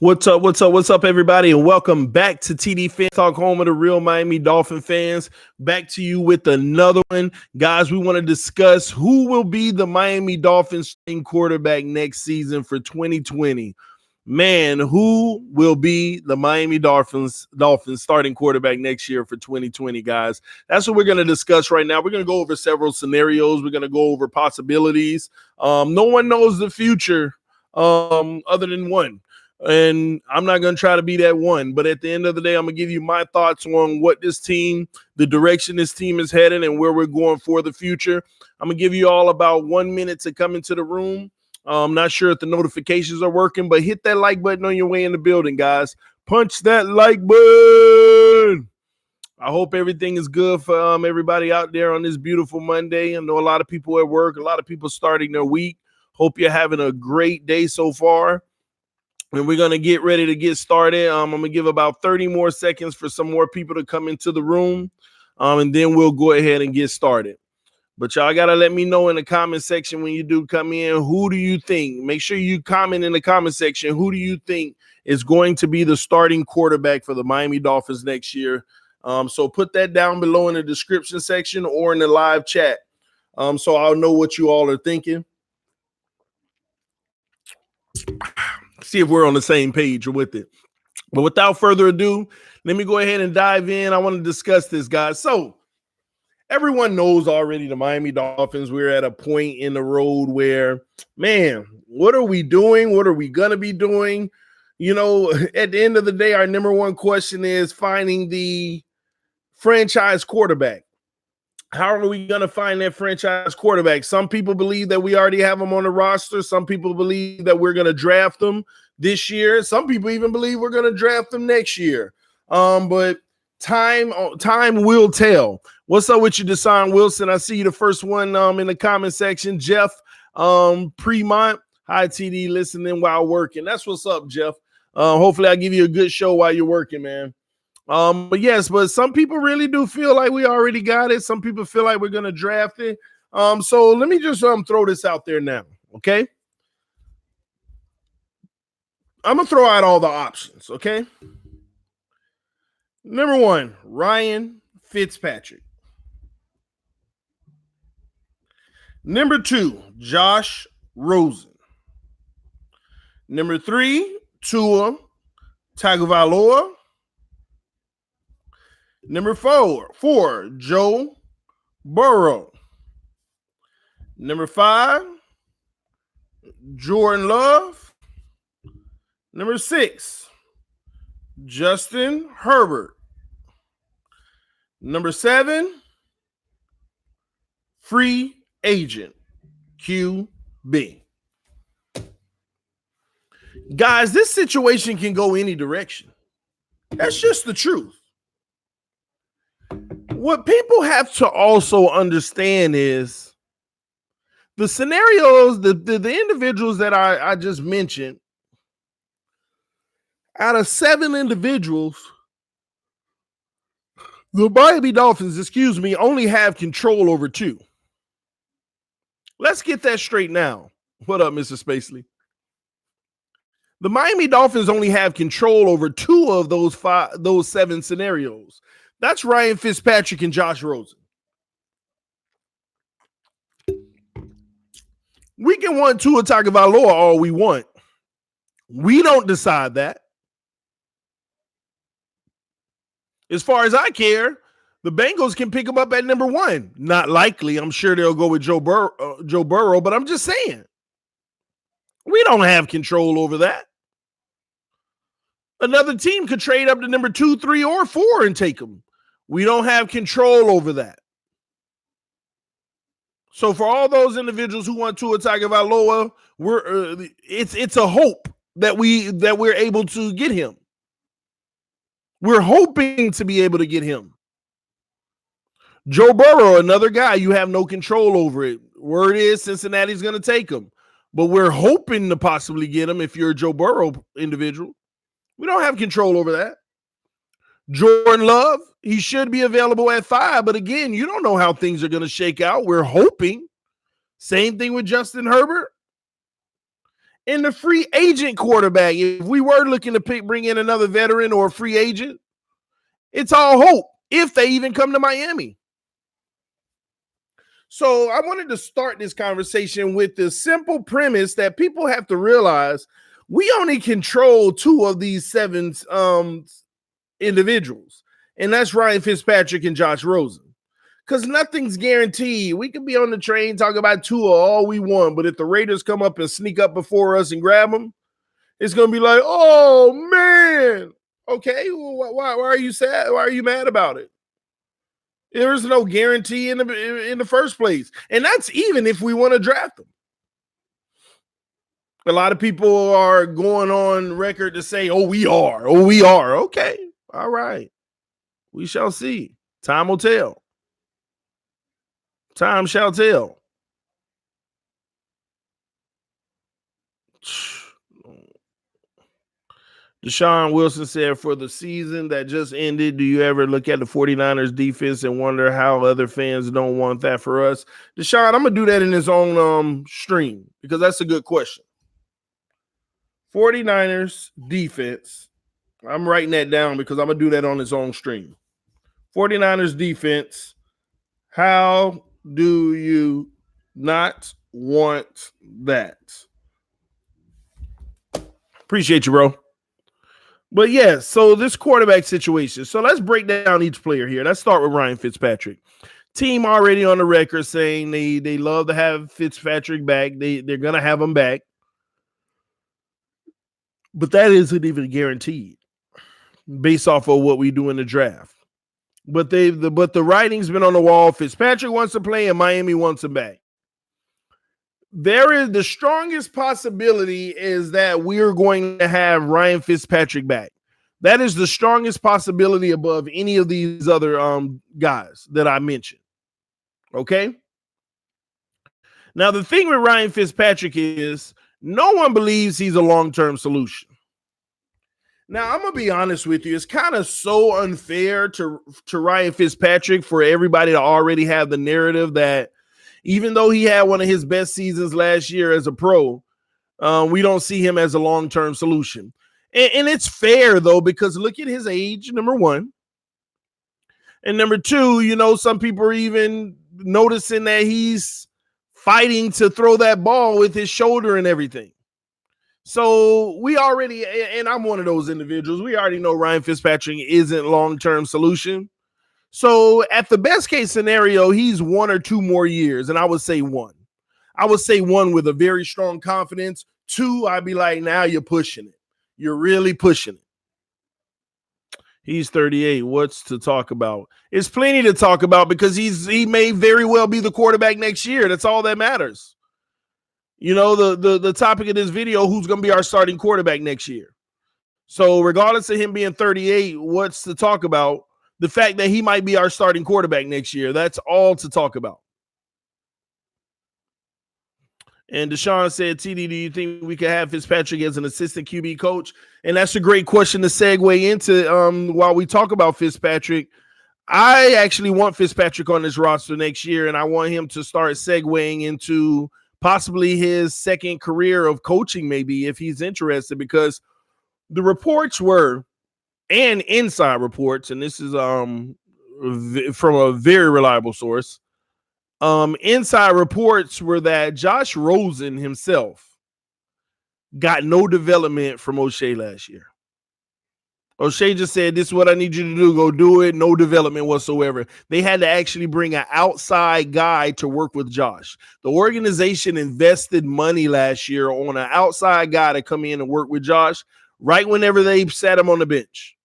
What's up? What's up? What's up, everybody? And welcome back to TDPHINSTALK, home of the real Miami Dolphin fans. Back to you with another one. Guys, we want to discuss who will be the Miami Dolphins starting quarterback next season for 2020. Man, who will be the Miami Dolphins starting quarterback next year for 2020, guys? That's what we're going to discuss right now. We're going to go over several scenarios. We're going to go over possibilities. No one knows the future other than one. And I'm not going to try to be that one. But at the end of the day, I'm going to give you my thoughts on what this team, the direction this team is heading, and where we're going for the future. I'm going to give you all about 1 minute to come into the room. I'm not sure if the notifications are working, but hit that like button on your way in the building, guys. Punch that like button. I hope everything is good for everybody out there on this beautiful Monday. I know a lot of people at work, a lot of people starting their week. Hope you're having a great day so far. And we're going to get ready to get started. I'm going to give about 30 more seconds for some more people to come into the room. And then we'll go ahead and get started. But y'all got to let me know in the comment section when you do come in, who do you think? Make sure you comment in the comment section. Who do you think is going to be the starting quarterback for the Miami Dolphins next year? So put that down below in the description section or in the live chat. So I'll know what you all are thinking. See if we're on the same page with it. But without further ado, let me go ahead and dive in. I want to discuss this, guys. So everyone knows already the Miami Dolphins, we're at a point in the road where, man, what are we doing? What are we going to be doing? You know, at the end of the day, our number one question is finding the franchise quarterback. How are we going to find that franchise quarterback? Some people believe that we already have them on the roster. Some people believe that we're going to draft them this year. Some people even believe we're going to draft them next year. But time will tell. What's up with you, Deshaun Wilson? I see you the first one in the comment section. Jeff Premont. Hi, TD, listening while working. That's what's up, Jeff. Hopefully I give you a good show while you're working, man. But some people really do feel like we already got it. Some people feel like we're going to draft it. So let me just throw this out there now, okay? I'm going to throw out all the options, okay? Number one, Ryan Fitzpatrick. Number two, Josh Rosen. Number three, Tua Tagovailoa. Number four, Joe Burrow. Number five, Jordan Love. Number six, Justin Herbert. Number seven, free agent QB. Guys, this situation can go any direction. That's just the truth. What people have to also understand is the scenarios, the individuals that I just mentioned, out of 7 individuals, the Miami Dolphins, only have control over 2. Let's get that straight now. What up, Mr. Spacely? The Miami Dolphins only have control over 2 of those 7 scenarios. That's Ryan Fitzpatrick and Josh Rosen. We can want Tua Tagovailoa all we want. We don't decide that. As far as I care, the Bengals can pick him up at number 1. Not likely. I'm sure they'll go with Joe Burrow, but I'm just saying. We don't have control over that. Another team could trade up to number 2, 3, or 4 and take him. We don't have control over that. So for all those individuals who want Tua Tagovailoa, it's a hope that we're able to get him. We're hoping to be able to get him. Joe Burrow, another guy, you have no control over it. Word is Cincinnati's going to take him. But we're hoping to possibly get him if you're a Joe Burrow individual. We don't have control over that. Jordan Love, he should be available at 5. But again, you don't know how things are going to shake out. We're hoping. Same thing with Justin Herbert. And the free agent quarterback, if we were looking to bring in another veteran or a free agent, it's all hope if they even come to Miami. So I wanted to start this conversation with the simple premise that people have to realize we only control 2 of these 7 individuals, and that's Ryan Fitzpatrick and Josh Rosen. Because nothing's guaranteed. We could be on the train talking about Tua all we want, but if the Raiders come up and sneak up before us and grab them, it's going to be like, oh, man. Okay, well, why are you sad? Why are you mad about it? There is no guarantee in the first place. And that's even if we want to draft them. A lot of people are going on record to say, oh, we are. Oh, we are. Okay, all right. We shall see. Time will tell. Time shall tell. Deshaun Wilson said, for the season that just ended, do you ever look at the 49ers defense and wonder how other fans don't want that for us? Deshaun, I'm going to do that in his own stream because that's a good question. 49ers defense. I'm writing that down because I'm going to do that on his own stream. 49ers defense. How do you not want that? Appreciate you, bro. But yeah, so this quarterback situation. So let's break down each player here. Let's start with Ryan Fitzpatrick. Team already on the record saying they love to have Fitzpatrick back. They're going to have him back. But that isn't even guaranteed based off of what we do in the draft. But the writing's been on the wall. Fitzpatrick wants to play and Miami wants him back. There is the strongest possibility is that we're going to have Ryan Fitzpatrick back. That is the strongest possibility above any of these other guys that I mentioned. Okay. Now, the thing with Ryan Fitzpatrick is no one believes he's a long-term solution. Now, I'm going to be honest with you. It's kind of so unfair to Ryan Fitzpatrick for everybody to already have the narrative that even though he had one of his best seasons last year as a pro, we don't see him as a long-term solution. And it's fair, though, because look at his age, number one. And number two, you know, some people are even noticing that he's fighting to throw that ball with his shoulder and everything. So we already, and I'm one of those individuals, we already know Ryan Fitzpatrick isn't long-term solution. So at the best case scenario, he's 1 or 2 more years. And I would say 1. I would say 1 with a very strong confidence. 2, I'd be like, now you're pushing it. You're really pushing it. He's 38. What's to talk about? It's plenty to talk about because he may very well be the quarterback next year. That's all that matters. You know, the topic of this video, who's going to be our starting quarterback next year? So regardless of him being 38, what's to talk about? The fact that he might be our starting quarterback next year. That's all to talk about. And Deshaun said, TD, do you think we could have Fitzpatrick as an assistant QB coach? And that's a great question to segue into while we talk about Fitzpatrick. I actually want Fitzpatrick on this roster next year, and I want him to start segueing into possibly his second career of coaching, maybe, if he's interested, because the reports were, and inside reports, and this is from a very reliable source, inside reports were that Josh Rosen himself got no development from O'Shea last year. O'Shea just said, this is what I need you to do. Go do it. No development whatsoever. They had to actually bring an outside guy to work with Josh. The organization invested money last year on an outside guy to come in and work with Josh right whenever they sat him on the bench.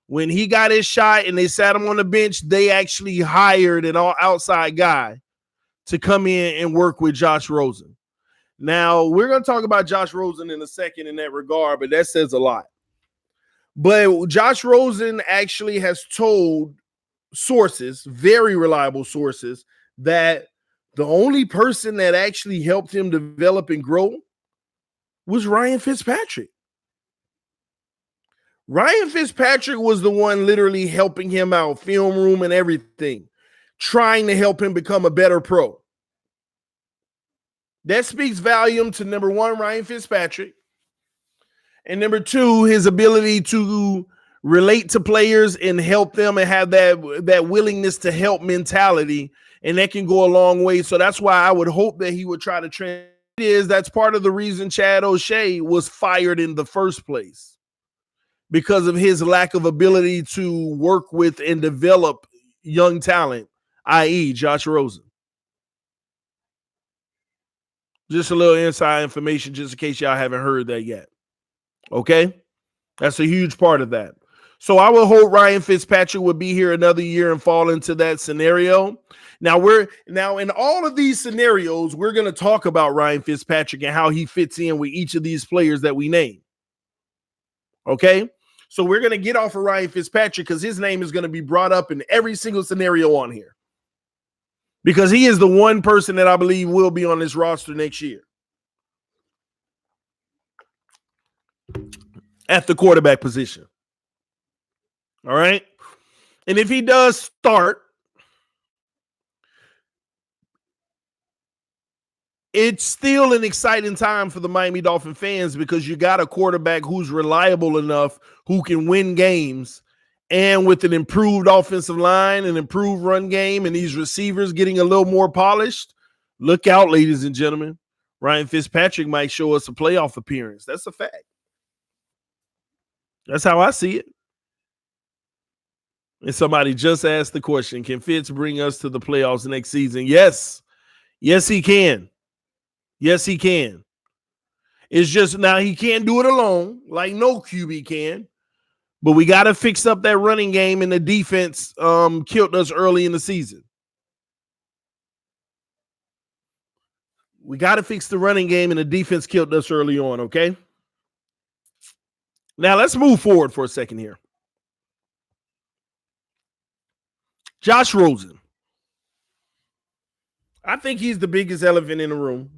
When he got his shot and they sat him on the bench, they actually hired an outside guy to come in and work with Josh Rosen. Now, we're going to talk about Josh Rosen in a second in that regard, but that says a lot. But Josh Rosen actually has told sources, very reliable sources, that the only person that actually helped him develop and grow was Ryan Fitzpatrick. Ryan Fitzpatrick was the one literally helping him out, film room and everything, trying to help him become a better pro. That speaks volume to number one, Ryan Fitzpatrick. And number two, his ability to relate to players and help them and have that willingness to help mentality. And that can go a long way. So that's why I would hope that he would try to that's part of the reason Chad O'Shea was fired in the first place, because of his lack of ability to work with and develop young talent, i.e. Josh Rosen. Just a little inside information just in case y'all haven't heard that yet. Okay? That's a huge part of that. So I would hope Ryan Fitzpatrick would be here another year and fall into that scenario. Now in all of these scenarios, we're going to talk about Ryan Fitzpatrick and how he fits in with each of these players that we name. Okay? So we're going to get off of Ryan Fitzpatrick because his name is going to be brought up in every single scenario on here, because he is the one person that I believe will be on this roster next year at the quarterback position. All right. And if he does start, it's still an exciting time for the Miami Dolphin fans, because you got a quarterback who's reliable enough, who can win games, and with an improved offensive line, an improved run game, and these receivers getting a little more polished. Look out, ladies and gentlemen. Ryan Fitzpatrick might show us a playoff appearance. That's a fact. That's how I see it. And somebody just asked the question, can Fitz bring us to the playoffs next season? Yes. Yes, he can. Yes, he can. It's just now he can't do it alone, like no QB can. But we got to fix up that running game, and the defense killed us early in the season. We got to fix the running game, and the defense killed us early on, okay? Now let's move forward for a second here. Josh Rosen. I think he's the biggest elephant in the room.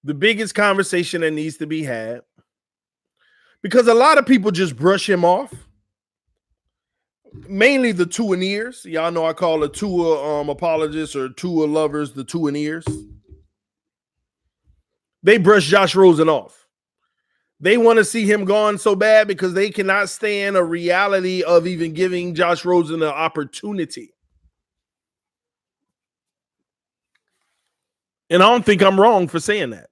The biggest conversation that needs to be had. Because a lot of people just brush him off. Mainly the Tua-neers. Y'all know I call the Tua apologists or Tua lovers the Tua-neers. They brush Josh Rosen off. They want to see him gone so bad because they cannot stand a reality of even giving Josh Rosen an opportunity. And I don't think I'm wrong for saying that.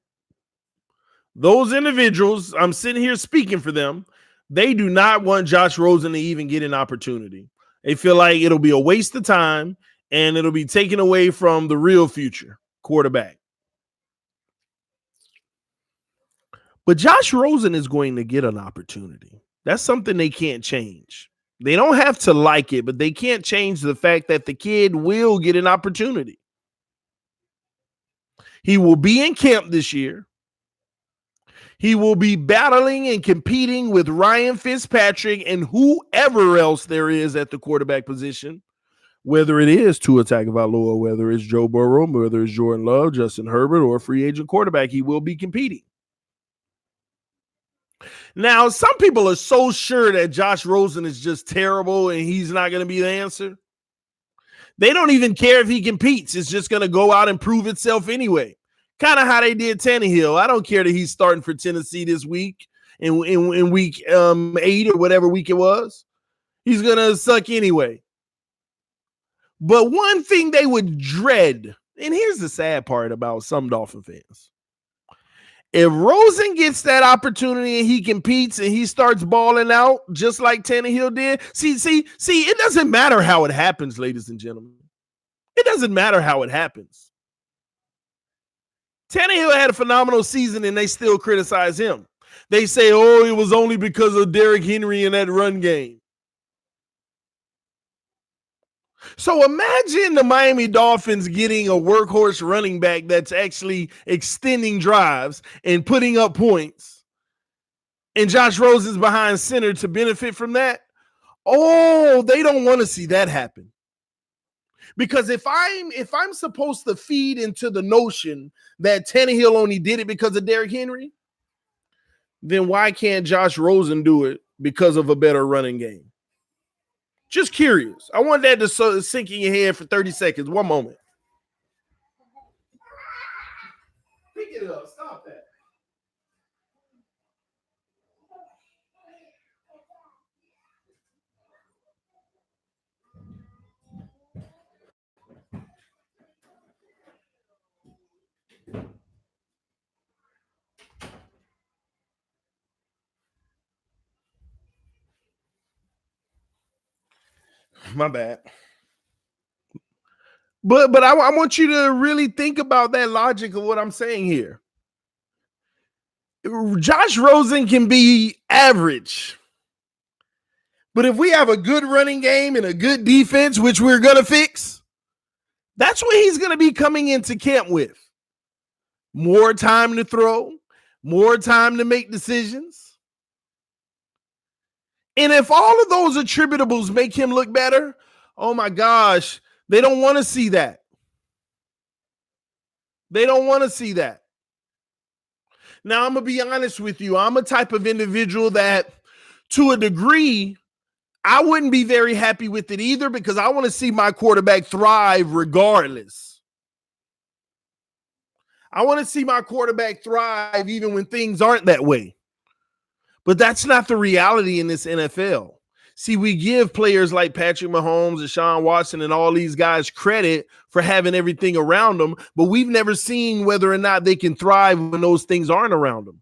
Those individuals, I'm sitting here speaking for them, they do not want Josh Rosen to even get an opportunity. They feel like it'll be a waste of time and it'll be taken away from the real future quarterback. But Josh Rosen is going to get an opportunity. That's something they can't change. They don't have to like it, but they can't change the fact that the kid will get an opportunity. He will be in camp this year. He will be battling and competing with Ryan Fitzpatrick and whoever else there is at the quarterback position, whether it is Tua Tagovailoa, whether it's Joe Burrow, whether it's Jordan Love, Justin Herbert, or a free agent quarterback. He will be competing. Now, some people are so sure that Josh Rosen is just terrible and he's not going to be the answer. They don't even care if he competes. It's just going to go out and prove itself anyway. Kind of how they did Tannehill. I don't care that he's starting for Tennessee this week in week 8 or whatever week it was. He's going to suck anyway. But one thing they would dread, and here's the sad part about some Dolphin fans. If Rosen gets that opportunity and he competes and he starts balling out just like Tannehill did, see, it doesn't matter how it happens, ladies and gentlemen. It doesn't matter how it happens. Tannehill had a phenomenal season and they still criticize him. They say, oh, it was only because of Derrick Henry in that run game. So imagine the Miami Dolphins getting a workhorse running back that's actually extending drives and putting up points, and Josh Rosen's behind center to benefit from that. Oh, they don't want to see that happen. Because if I'm supposed to feed into the notion that Tannehill only did it because of Derrick Henry, then why can't Josh Rosen do it because of a better running game? Just curious. I want that to sink in your head for 30 seconds. One moment. it up. Stop that. My bad. But I want you to really think about that logic of what I'm saying here. Josh Rosen can be average. But if we have a good running game and a good defense, which we're going to fix, that's what he's going to be coming into camp with. More time to throw, more time to make decisions. And if all of those attributables make him look better, oh my gosh, they don't want to see that. They don't want to see that. Now, I'm going to be honest with you. I'm a type of individual that, to a degree, I wouldn't be very happy with it either, because I want to see my quarterback thrive regardless. I want to see my quarterback thrive even when things aren't that way. But that's not the reality in this NFL. See, we give players like Patrick Mahomes and Deshaun Watson and all these guys credit for having everything around them, but we've never seen whether or not they can thrive when those things aren't around them.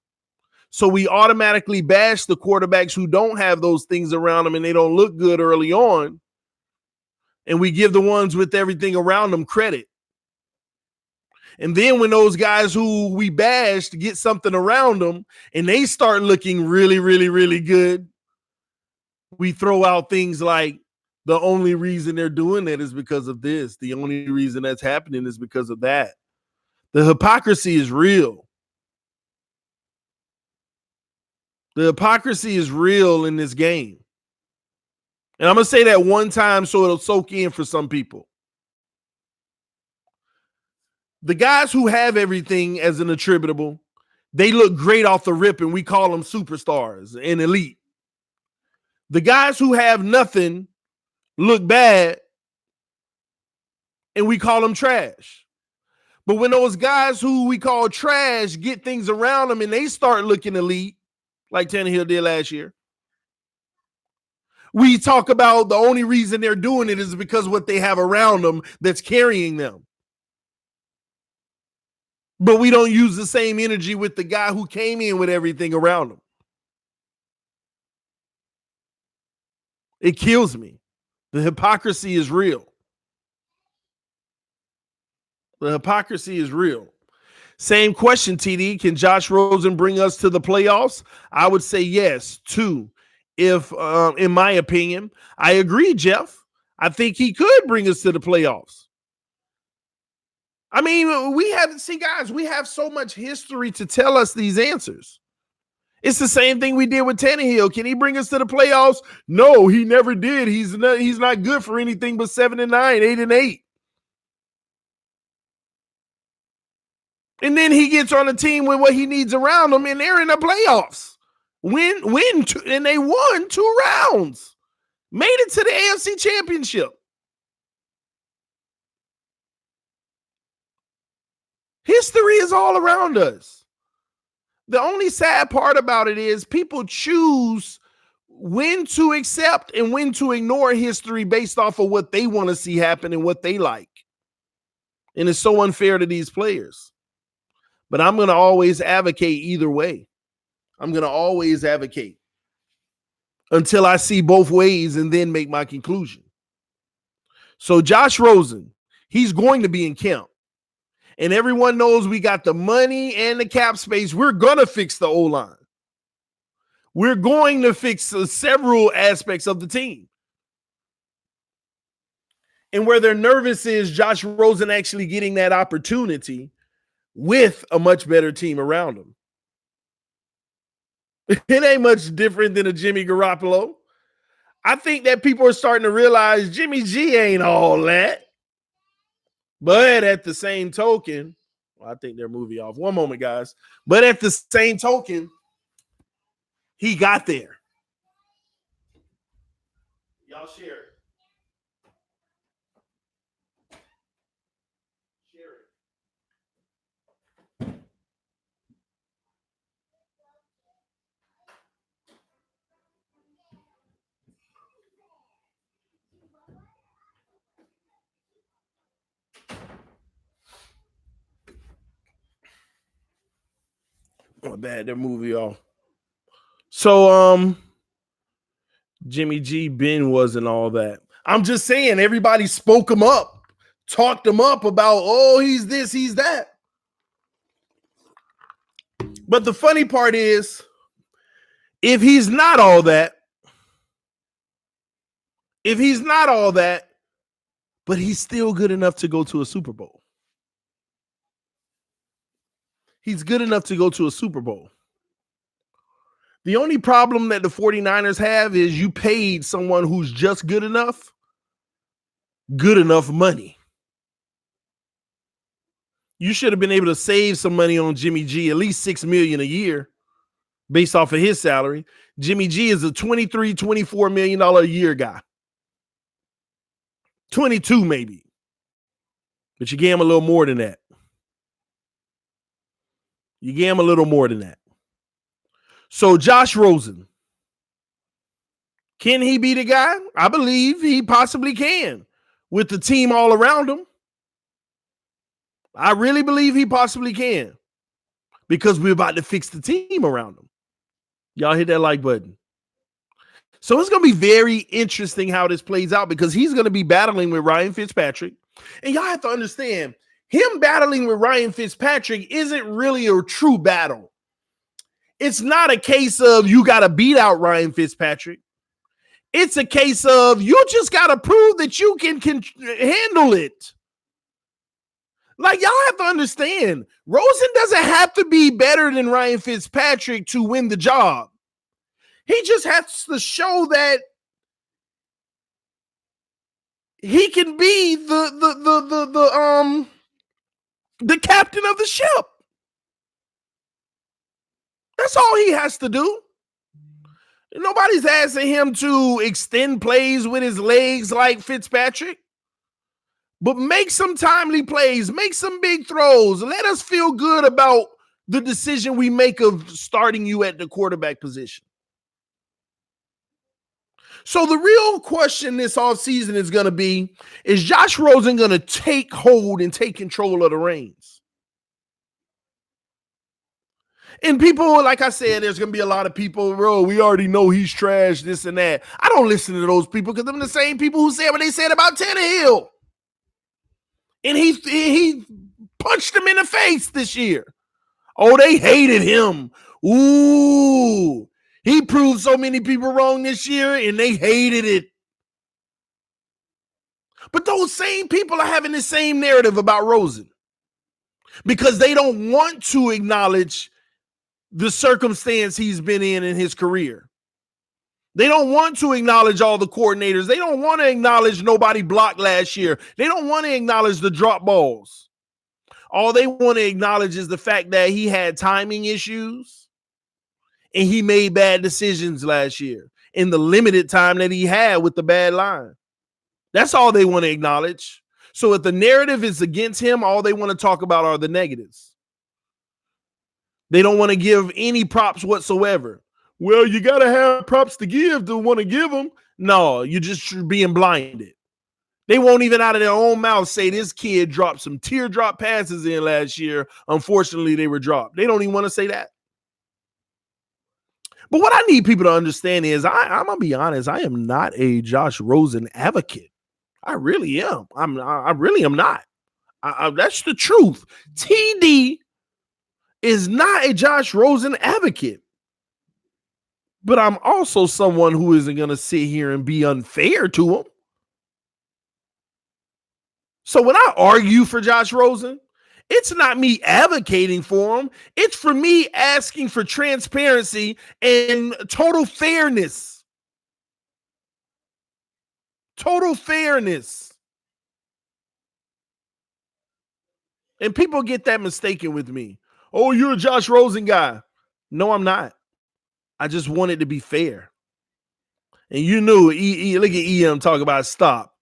So we automatically bash the quarterbacks who don't have those things around them and they don't look good early on, and we give the ones with everything around them credit. And then when those guys who we bashed get something around them and they start looking really, really, really good, we throw out things like, the only reason they're doing that is because of this. The only reason that's happening is because of that. The hypocrisy is real. The hypocrisy is real in this game. And I'm going to say that one time so it'll soak in for some people. The guys who have everything as an attributable, they look great off the rip, and we call them superstars and elite. The guys who have nothing look bad, and we call them trash. But when those guys who we call trash get things around them and they start looking elite, like Tannehill did last year, we talk about the only reason they're doing it is because what they have around them that's carrying them. But we don't use the same energy with the guy who came in with everything around him. It kills me. The hypocrisy is real. The hypocrisy is real. Same question, TD. Can Josh Rosen bring us to the playoffs? I would say yes, too. If, in my opinion, I agree, Jeff. I think he could bring us to the playoffs. I mean, we have so much history to tell us these answers. It's the same thing we did with Tannehill. Can he bring us to the playoffs? No, he never did. He's not good for anything but 7-9, 8-8. And then he gets on a team with what he needs around him, and they're in the playoffs. And they won 2 rounds. Made it to the AFC Championship. History is all around us. The only sad part about it is people choose when to accept and when to ignore history based off of what they want to see happen and what they like. And it's so unfair to these players. But I'm going to always advocate either way. I'm going to always advocate until I see both ways and then make my conclusion. So Josh Rosen, he's going to be in camp. And everyone knows we got the money and the cap space. We're going to fix the O-line. We're going to fix several aspects of the team. And where they're nervous is Josh Rosen actually getting that opportunity with a much better team around him. It ain't much different than a Jimmy Garoppolo. I think that people are starting to realize Jimmy G ain't all that. But at the same token, I think they're moving off. One moment, guys. But at the same token, he got there. Y'all share it. Share it. how bad that movie, y'all. So, Jimmy G, Ben wasn't all that. I'm just saying, everybody spoke him up, talked him up about, oh, he's this, he's that. But the funny part is, if he's not all that, but he's still good enough to go to a Super Bowl. He's good enough to go to a Super Bowl. The only problem that the 49ers have is you paid someone who's just good enough money. You should have been able to save some money on Jimmy G, at least $6 million a year based off of his salary. Jimmy G is a $23-24 million a year guy. 22 maybe. But you gave him a little more than that. So Josh Rosen, can he be the guy? I believe he possibly can with the team all around him. I really believe he possibly can because we're about to fix the team around him. Y'all hit that like button. So it's going to be very interesting how this plays out because he's going to be battling with Ryan Fitzpatrick. And y'all have to understand, him battling with Ryan Fitzpatrick isn't really a true battle. It's not a case of you got to beat out Ryan Fitzpatrick. It's a case of you just got to prove that you can handle it. Like, y'all have to understand, Rosen doesn't have to be better than Ryan Fitzpatrick to win the job. He just has to show that he can be the captain of the ship. That's all he has to do. Nobody's asking him to extend plays with his legs like Fitzpatrick. But make some timely plays, make some big throws. Let us feel good about the decision we make of starting you at the quarterback position. So the real question this offseason is going to be, is Josh Rosen going to take hold and take control of the reins? And people, like I said, there's going to be a lot of people, bro, we already know he's trash, this and that. I don't listen to those people because they're the same people who said what they said about Tannehill. And he punched him in the face this year. Oh, they hated him. Ooh, he proved so many people wrong this year, and they hated it. But those same people are having the same narrative about Rosen because they don't want to acknowledge the circumstance he's been in his career. They don't want to acknowledge all the coordinators. They don't want to acknowledge nobody blocked last year. They don't want to acknowledge the drop balls. All they want to acknowledge is the fact that he had timing issues and he made bad decisions last year in the limited time that he had with the bad line. That's all they want to acknowledge. So if the narrative is against him, all they want to talk about are the negatives. They don't want to give any props whatsoever. Well, you got to have props to give to want to give them. No, you're just being blinded. They won't even out of their own mouth say this kid dropped some teardrop passes in last year. Unfortunately, they were dropped. They don't even want to say that. But what I need people to understand is I'm going to be honest. I am not a Josh Rosen advocate. I really am. I really am not. That's the truth. TD is not a Josh Rosen advocate. But I'm also someone who isn't going to sit here and be unfair to him. So when I argue for Josh Rosen, it's not me advocating for him. It's for me asking for transparency and total fairness. Total fairness. And people get that mistaken with me. Oh, you're a Josh Rosen guy. No, I'm not. I just wanted to be fair. And you knew, look at EM talk about stop.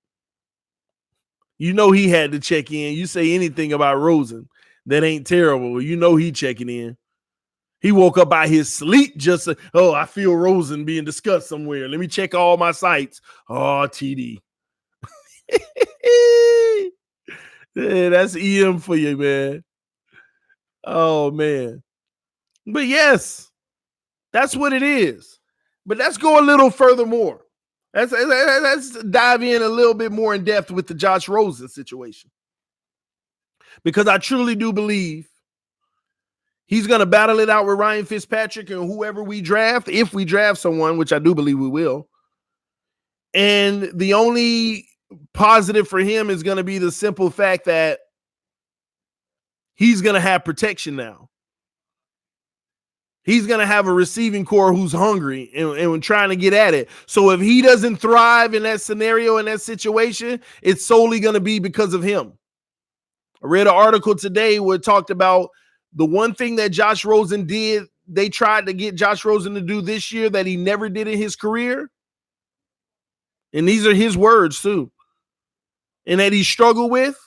You know he had to check in. You say anything about Rosen that ain't terrible. You know he checking in. He woke up out his sleep just, I feel Rosen being discussed somewhere. Let me check all my sites. Oh, TD. Yeah, that's EM for you, man. Oh, man. But yes, that's what it is. But let's go a little further more. Let's dive in a little bit more in depth with the Josh Rosen situation. Because I truly do believe he's going to battle it out with Ryan Fitzpatrick and whoever we draft, if we draft someone, which I do believe we will. And the only positive for him is going to be the simple fact that he's going to have protection now. He's going to have a receiving core who's hungry and trying to get at it. So if he doesn't thrive in that scenario, in that situation, it's solely going to be because of him. I read an article today where it talked about the one thing that Josh Rosen did, they tried to get Josh Rosen to do this year that he never did in his career. And these are his words too. And that he struggled with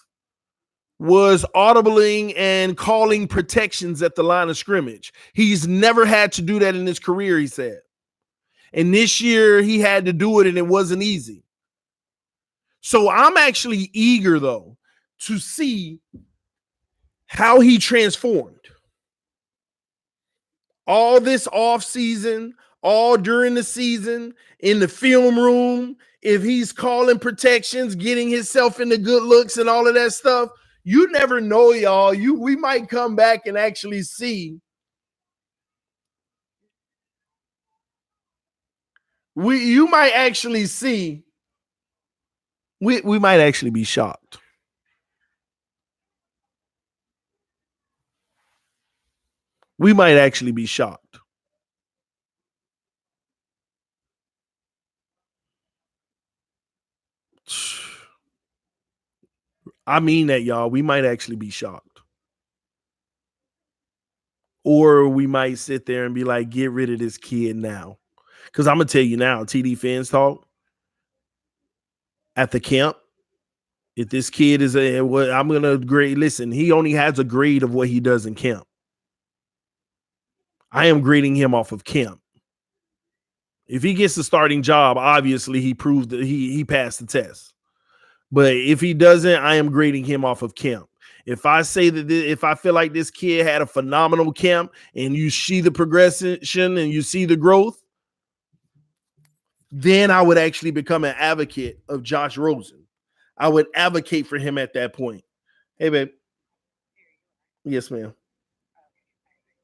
was audibling and calling protections at the line of scrimmage. He's never had to do that in his career, he said. And this year he had to do it and it wasn't easy. So I'm actually eager, though, to see how he transformed. All this offseason, all during the season, in the film room, if he's calling protections, getting himself into good looks and all of that stuff, you never know, y'all. We might come back and actually see. You might actually see. We might actually be shocked. We might actually be shocked. I mean that, y'all. We might actually be shocked. Or we might sit there and be like, get rid of this kid now. Because I'm going to tell you now, TDPHINSTALK, at the camp, if this kid is I'm going to grade, listen, he only has a grade of what he does in camp. I am grading him off of camp. If he gets the starting job, obviously he proved that he passed the test. But if he doesn't, I am grading him off of camp. If I say that, if I feel like this kid had a phenomenal camp and you see the progression and you see the growth, then I would actually become an advocate of Josh Rosen. I would advocate for him at that point. Hey, babe. Yes, ma'am.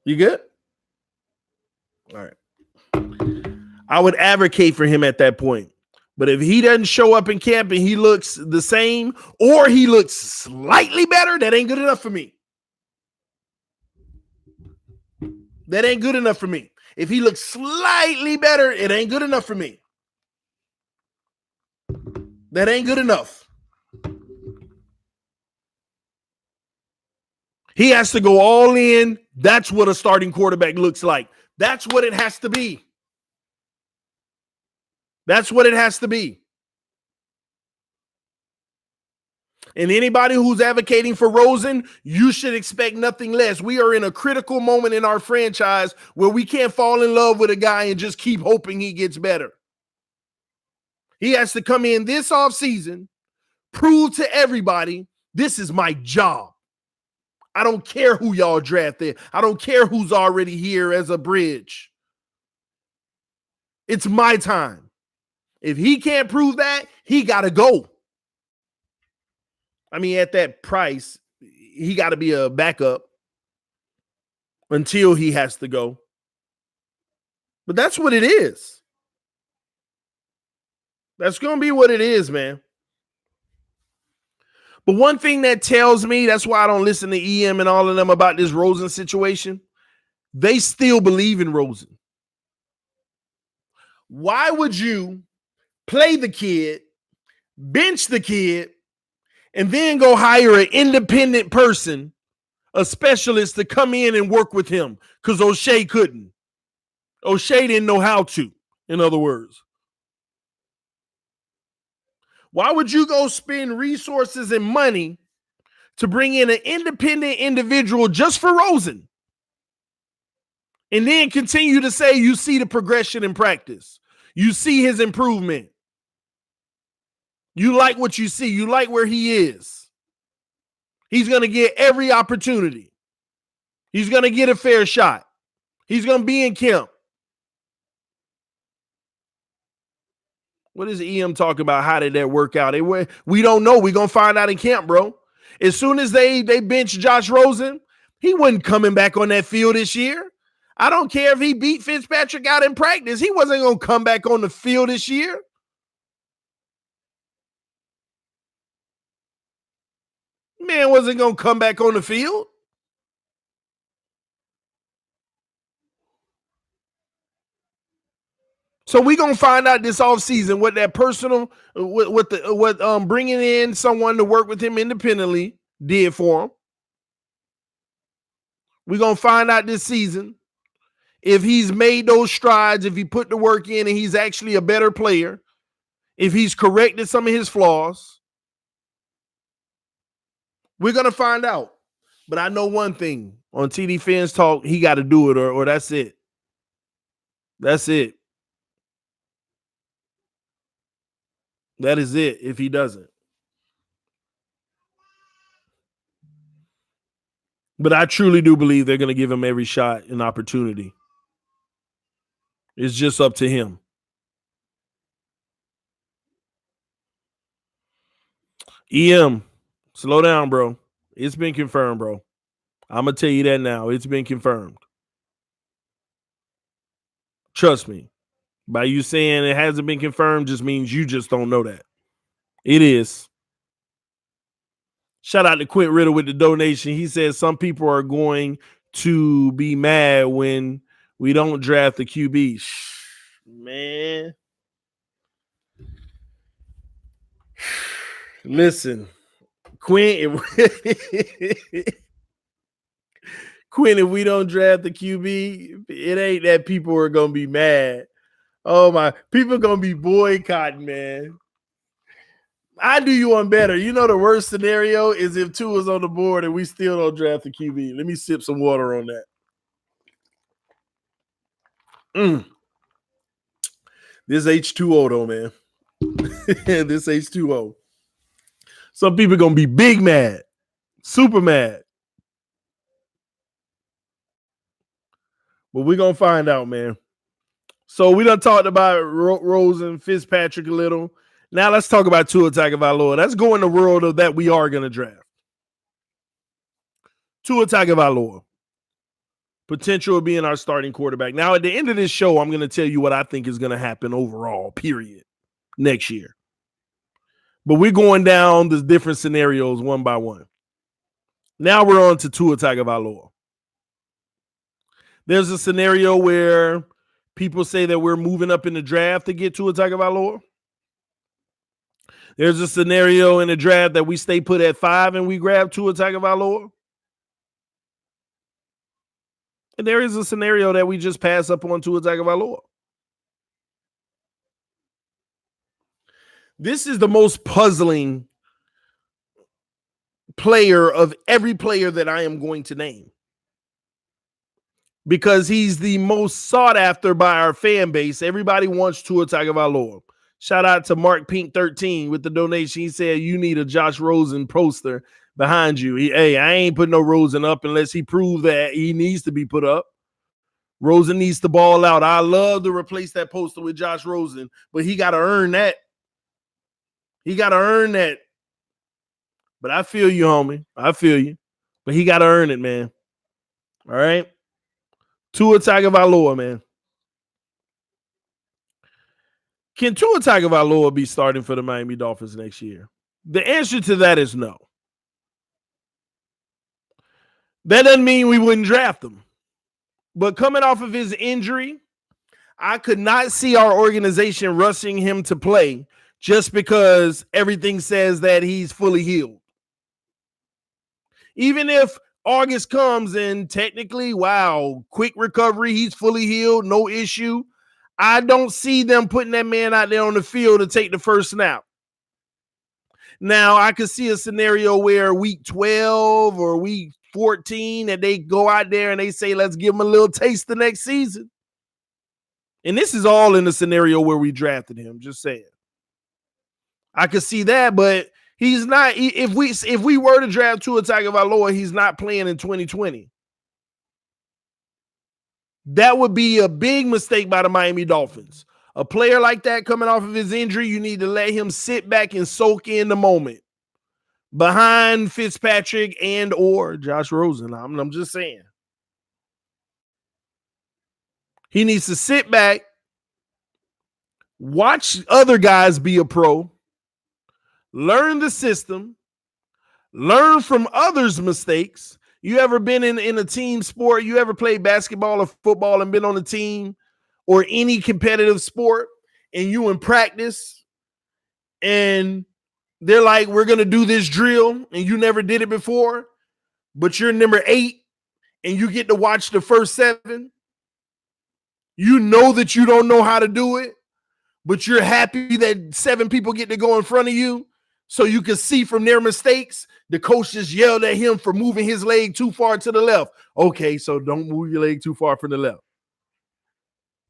You good? All right. I would advocate for him at that point. But if he doesn't show up in camp and he looks the same or he looks slightly better, that ain't good enough for me. That ain't good enough for me. If he looks slightly better, it ain't good enough for me. That ain't good enough. He has to go all in. That's what a starting quarterback looks like. That's what it has to be. That's what it has to be. And anybody who's advocating for Rosen, you should expect nothing less. We are in a critical moment in our franchise where we can't fall in love with a guy and just keep hoping he gets better. He has to come in this offseason, prove to everybody, this is my job. I don't care who y'all drafted. I don't care who's already here as a bridge. It's my time. If he can't prove that, he got to go. I mean, at that price, he got to be a backup until he has to go. But that's what it is. That's going to be what it is, man. But one thing that tells me, that's why I don't listen to EM and all of them about this Rosen situation, they still believe in Rosen. Why would you play the kid, bench the kid, and then go hire an independent person, a specialist to come in and work with him? Because O'Shea couldn't. O'Shea didn't know how to, in other words. Why would you go spend resources and money to bring in an independent individual just for Rosen? And then continue to say you see the progression in practice. You see his improvement. You like what you see. You like where he is. He's going to get every opportunity. He's going to get a fair shot. He's going to be in camp. What is EM talking about? How did that work out? We don't know. We're going to find out in camp, bro. As soon as they bench Josh Rosen, he wasn't coming back on that field this year. I don't care if he beat Fitzpatrick out in practice. He wasn't going to come back on the field this year. Man wasn't going to come back on the field. So we're going to find out this offseason what that personal, what bringing in someone to work with him independently did for him. We're going to find out this season if he's made those strides, if he put the work in and he's actually a better player, if he's corrected some of his flaws. We're going to find out. But I know one thing. On TD Fans Talk, he got to do it or that's it. That's it. That is it if he doesn't. But I truly do believe they're going to give him every shot and opportunity. It's just up to him. EM, slow down, bro. It's been confirmed, bro. I'm going to tell you that now. It's been confirmed. Trust me. By you saying it hasn't been confirmed just means you just don't know that. It is. Shout out to Quint Riddle with the donation. He says some people are going to be mad when we don't draft the QB. Man. Listen, Quint, if we don't draft the QB, it ain't that people are going to be mad. Oh, my. People are going to be boycotting, man. I do you one better. You know the worst scenario is if Tua's on the board and we still don't draft the QB. Let me sip some water on that. This H2O though, man. This H2O. Some people are going to be big mad. Super mad. But we're going to find out, man. So we done talked about Rosen, Fitzpatrick a little. Now let's talk about Tua Tagovailoa. Let's go in the world of that we are going to draft. Tua Tagovailoa. Potential of being our starting quarterback. Now at the end of this show, I'm going to tell you what I think is going to happen overall, period, next year. But we're going down the different scenarios one by one. Now we're on to Tua Tagovailoa. There's a scenario where people say that we're moving up in the draft to get Tua Tagovailoa. There's a scenario in the draft that we stay put at 5 and we grab Tua Tagovailoa. And there is a scenario that we just pass up on Tua Tagovailoa. This is the most puzzling player of every player that I am going to name. Because he's the most sought after by our fan base. Everybody wants Tua Tagovailoa. Shout out to Mark Pink 13 with the donation. He said, you need a Josh Rosen poster behind you. Hey, I ain't putting no Rosen up unless he proves that he needs to be put up. Rosen needs to ball out. I love to replace that poster with Josh Rosen, but he got to earn that. He got to earn that. But I feel you, homie. I feel you. But he got to earn it, man. All right? Tua Tagovailoa, man. Can Tua Tagovailoa be starting for the Miami Dolphins next year? The answer to that is no. That doesn't mean we wouldn't draft him. But coming off of his injury, I could not see our organization rushing him to play just because everything says that he's fully healed. Even if August comes and technically, wow, quick recovery, he's fully healed, no issue. I don't see them putting that man out there on the field to take the first snap. Now, I could see a scenario where week 12 or week 14 that they go out there and they say, let's give him a little taste the next season. And this is all in the scenario where we drafted him, just saying. I could see that, but he's not. If we were to draft Tua Tagovailoa, he's not playing in 2020. That would be a big mistake by the Miami Dolphins. A player like that coming off of his injury, you need to let him sit back and soak in the moment behind Fitzpatrick and or Josh Rosen. I'm just saying. He needs to sit back, watch other guys be a pro, learn the system, learn from others' mistakes. You ever been in a team sport? You ever played basketball or football and been on a team or any competitive sport, and you in practice and they're like, we're going to do this drill, and you never did it before, but you're number 8 and you get to watch the first 7. You know that you don't know how to do it, but you're happy that 7 people get to go in front of you so you can see from their mistakes. The coach just yelled at him for moving his leg too far to the left. Okay, so don't move your leg too far from the left.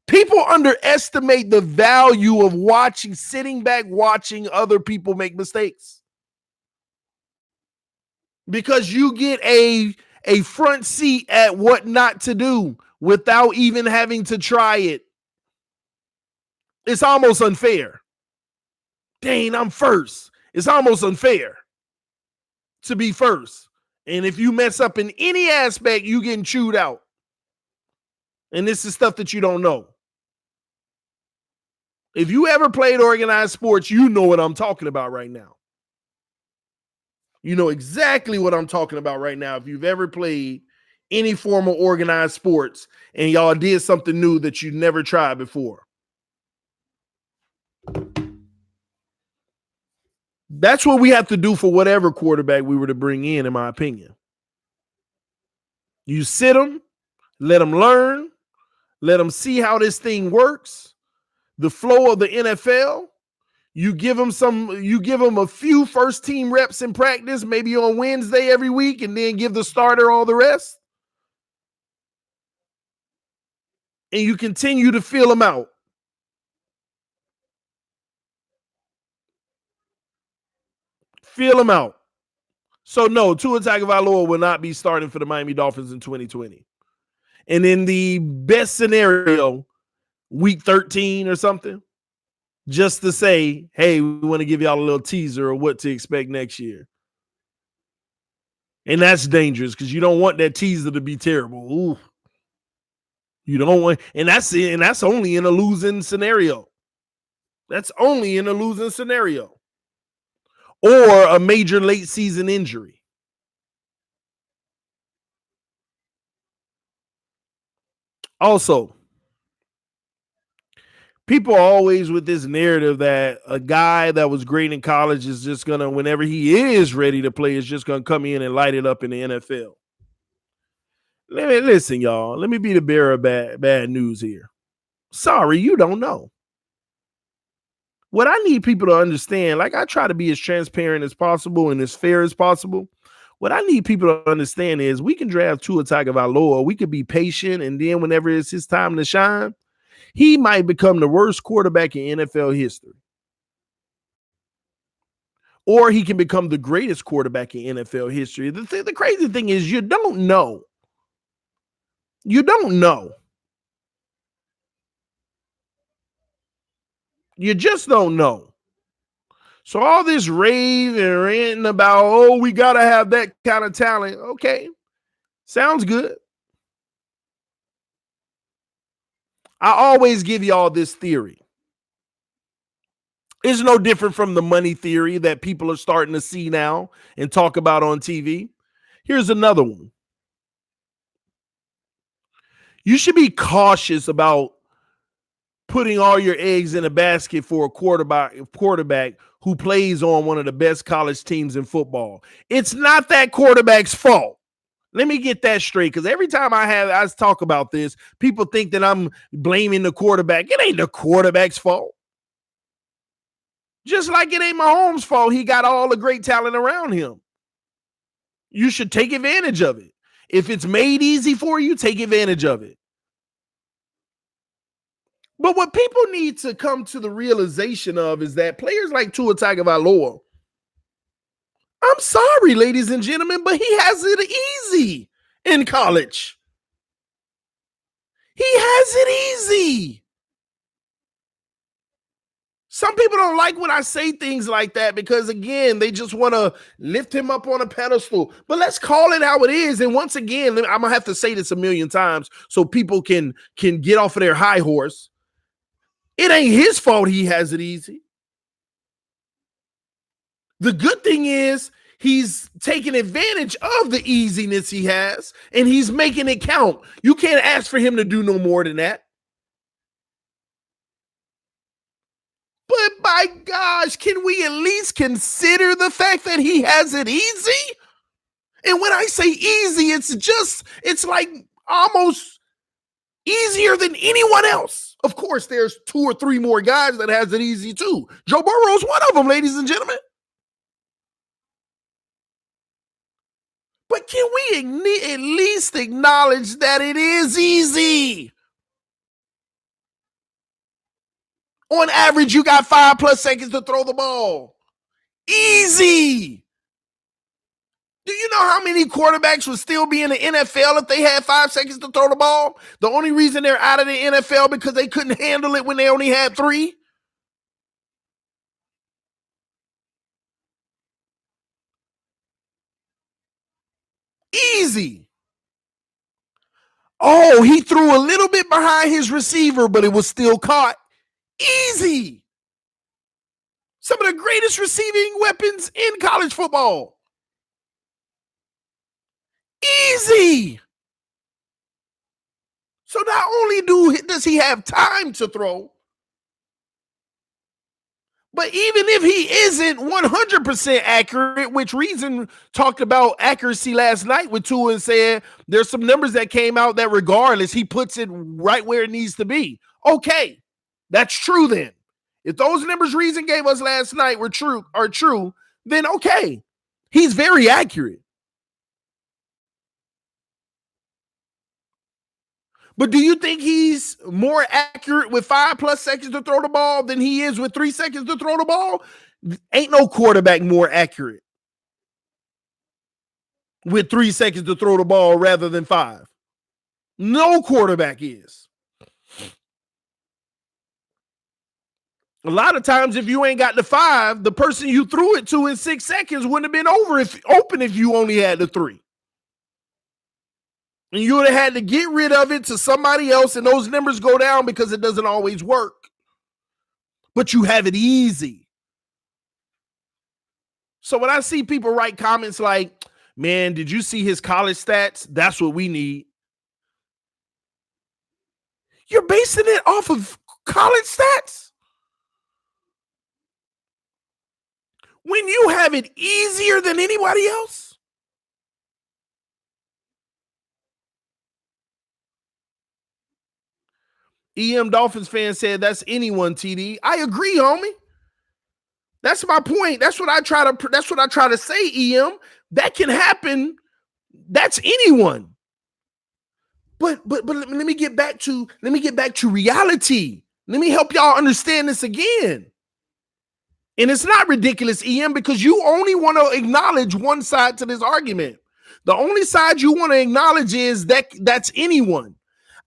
People underestimate the value of sitting back, watching other people make mistakes. Because you get a front seat at what not to do without even having to try it. It's almost unfair. Dang, I'm first. It's almost unfair to be first. And if you mess up in any aspect, you getting chewed out. And this is stuff that you don't know. If you ever played organized sports, you know what I'm talking about right now. You know exactly what I'm talking about right now. If you've ever played any form of organized sports and y'all did something new that you never tried before. That's what we have to do for whatever quarterback we were to bring in my opinion. You sit them, let them learn, let them see how this thing works, the flow of the NFL. You give them a few first team reps in practice, maybe on Wednesday every week, and then give the starter all the rest. And you continue to feel them out. Feel them out. So no, Tua Tagovailoa will not be starting for the Miami Dolphins in 2020. And in the best scenario, week 13 or something, just to say, hey, we want to give y'all a little teaser of what to expect next year. And that's dangerous because you don't want that teaser to be terrible. Ooh. You don't want, and that's only in a losing scenario. That's only in a losing scenario. Or a major late season injury. Also, people are always with this narrative that a guy that was great in college is just going to, whenever he is ready to play, is just going to come in and light it up in the NFL. Listen, y'all. Let me be the bearer of bad news here. Sorry, you don't know. What I need people to understand, like I try to be as transparent as possible and as fair as possible. What I need people to understand is we can draft Tua Tagovailoa. We could be patient, and then whenever it's his time to shine, he might become the worst quarterback in NFL history. Or he can become the greatest quarterback in NFL history. The crazy thing is you don't know. You don't know. You just don't know. So all this rave and ranting about, oh, we got to have that kind of talent. Okay. Sounds good. I always give y'all this theory. It's no different from the money theory that people are starting to see now and talk about on TV. Here's another one. You should be cautious about putting all your eggs in a basket for a quarterback who plays on one of the best college teams in football. It's not that quarterback's fault. Let me get that straight, because every time I talk about this, people think that I'm blaming the quarterback. It ain't the quarterback's fault. Just like it ain't Mahomes' fault. He got all the great talent around him. You should take advantage of it. If it's made easy for you, take advantage of it. But what people need to come to the realization of is that players like Tua Tagovailoa, I'm sorry, ladies and gentlemen, but he has it easy in college. He has it easy. Some people don't like when I say things like that because, again, they just want to lift him up on a pedestal. But let's call it how it is. And once again, I'm going to have to say this a million times so people can get off of their high horse. It ain't his fault he has it easy. The good thing is he's taking advantage of the easiness he has, and he's making it count. You can't ask for him to do no more than that. But my gosh, can we at least consider the fact that he has it easy? And when I say easy, it's like almost easier than anyone else. Of course, there's 2 or 3 more guys that has it easy too. Joe Burrow's one of them, ladies and gentlemen. But can we at least acknowledge that it is easy? On average, you got 5+ seconds to throw the ball. Easy. Do you know how many quarterbacks would still be in the NFL if they had 5 seconds to throw the ball? The only reason they're out of the NFL because they couldn't handle it when they only had 3. Easy. Oh, he threw a little bit behind his receiver, but it was still caught. Easy. Some of the greatest receiving weapons in college football. Easy. So not only does he have time to throw, but even if he isn't 100% accurate, which Reason talked about accuracy last night with Tua and said there's some numbers that came out that regardless, he puts it right where it needs to be. Okay, that's true then. If those numbers Reason gave us last night are true, then okay, he's very accurate. But do you think he's more accurate with 5+ seconds to throw the ball than he is with 3 seconds to throw the ball? Ain't no quarterback more accurate with 3 seconds to throw the ball rather than 5. No quarterback is. A lot of times, if you ain't got the 5, the person you threw it to in 6 seconds wouldn't have been open if you only had the 3. And you would have had to get rid of it to somebody else, and those numbers go down because it doesn't always work. But you have it easy. So when I see people write comments like, man, did you see his college stats? That's what we need. You're basing it off of college stats? When you have it easier than anybody else? EM Dolphins fan said that's anyone, TD. I agree, homie. That's my point. That's what I try to say, EM. That can happen. That's anyone. But let me get back to reality. Let me help y'all understand this again. And it's not ridiculous, EM, because you only want to acknowledge one side to this argument. The only side you want to acknowledge is that's anyone.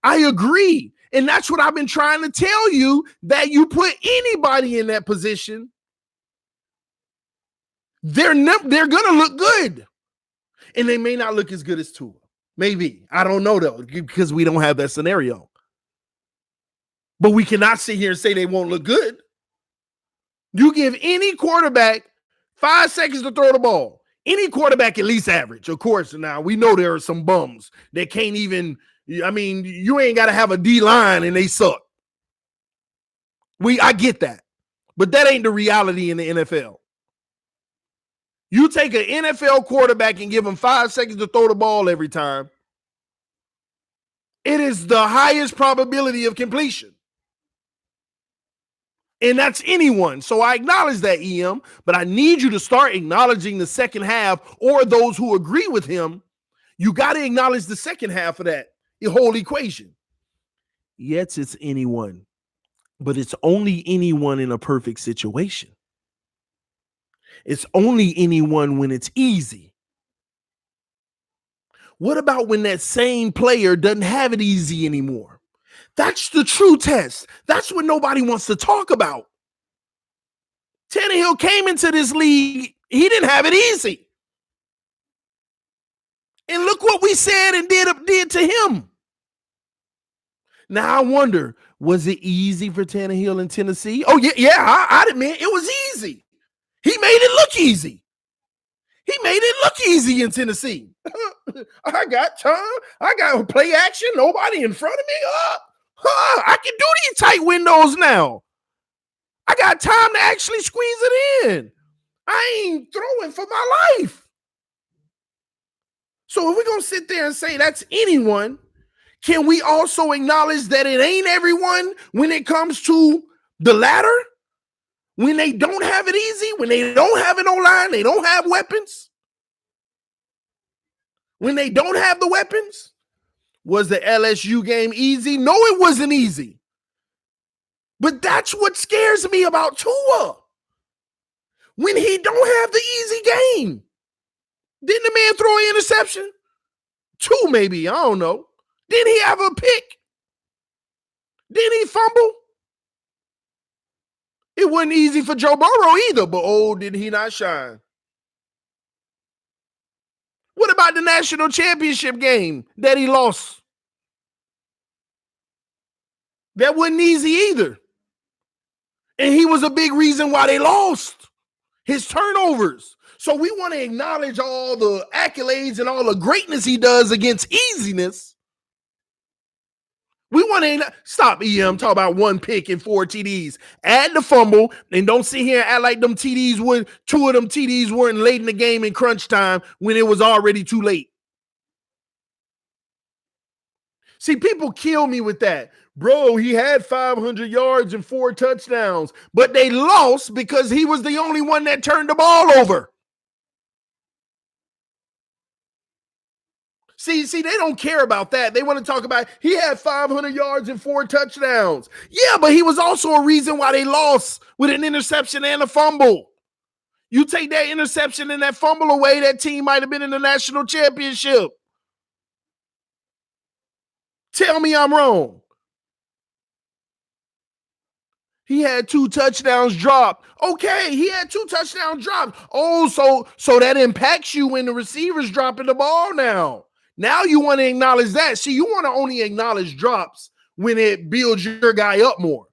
I agree. And that's what I've been trying to tell you, that you put anybody in that position, they're going to look good. And they may not look as good as Tua. Maybe. I don't know, though, because we don't have that scenario. But we cannot sit here and say they won't look good. You give any quarterback 5 seconds to throw the ball. Any quarterback at least average. Of course, now we know there are some bums that can't even, I mean, you ain't got to have a D-line and they suck. I get that. But that ain't the reality in the NFL. You take an NFL quarterback and give him 5 seconds to throw the ball every time, it is the highest probability of completion. And that's anyone. So I acknowledge that, EM, but I need you to start acknowledging the second half, or those who agree with him. You got to acknowledge the second half of that whole equation. Yes, it's anyone, but it's only anyone in a perfect situation. It's only anyone when it's easy. What about when that same player doesn't have it easy anymore? That's the true test. That's what nobody wants to talk about. Tannehill came into this league, he didn't have it easy. And look what we said and did to him. Now I wonder, was it easy for Tannehill in Tennessee? Oh, yeah, I admit it was easy. He made it look easy. He made it look easy in Tennessee. I got time. I got play action. Nobody in front of me. I can do these tight windows now. I got time to actually squeeze it in. I ain't throwing for my life. So if we're going to sit there and say that's anyone, can we also acknowledge that it ain't everyone when it comes to the latter? When they don't have it easy, when they don't have an O-line, they don't have weapons. When they don't have the weapons, was the LSU game easy? No, it wasn't easy. But that's what scares me about Tua. When he don't have the easy game. Didn't the man throw an interception? 2 maybe, I don't know. Didn't he have a pick? Didn't he fumble? It wasn't easy for Joe Burrow either, but oh, did he not shine? What about the national championship game that he lost? That wasn't easy either. And he was a big reason why they lost. His turnovers. So we want to acknowledge all the accolades and all the greatness he does against easiness. We want to stop EM, talk about 1 pick and 4 TDs. Add the fumble, and don't sit here and act like them TDs would 2 of them TDs weren't late in the game in crunch time when it was already too late. See, people kill me with that. Bro, he had 500 yards and 4 touchdowns, but they lost because he was the only one that turned the ball over. See, they don't care about that. They want to talk about he had 500 yards and 4 touchdowns. Yeah, but he was also a reason why they lost with an interception and a fumble. You take that interception and that fumble away, that team might have been in the national championship. Tell me I'm wrong. He had 2 touchdowns dropped. Okay, he had 2 touchdowns dropped. Oh, so that impacts you when the receiver's dropping the ball now. Now you want to acknowledge that. See, you want to only acknowledge drops when it builds your guy up more.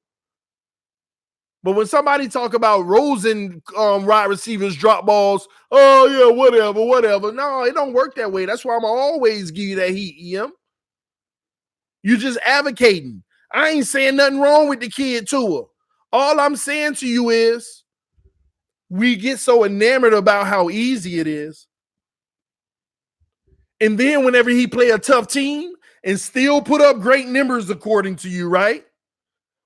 But when somebody talk about Rosen wide receivers drop balls, oh, yeah, whatever. No, it don't work that way. That's why I'm always give you that heat, EM. You just advocating. I ain't saying nothing wrong with the kid, Tua. All I'm saying to you is we get so enamored about how easy it is. And then whenever he play a tough team and still put up great numbers according to you, right?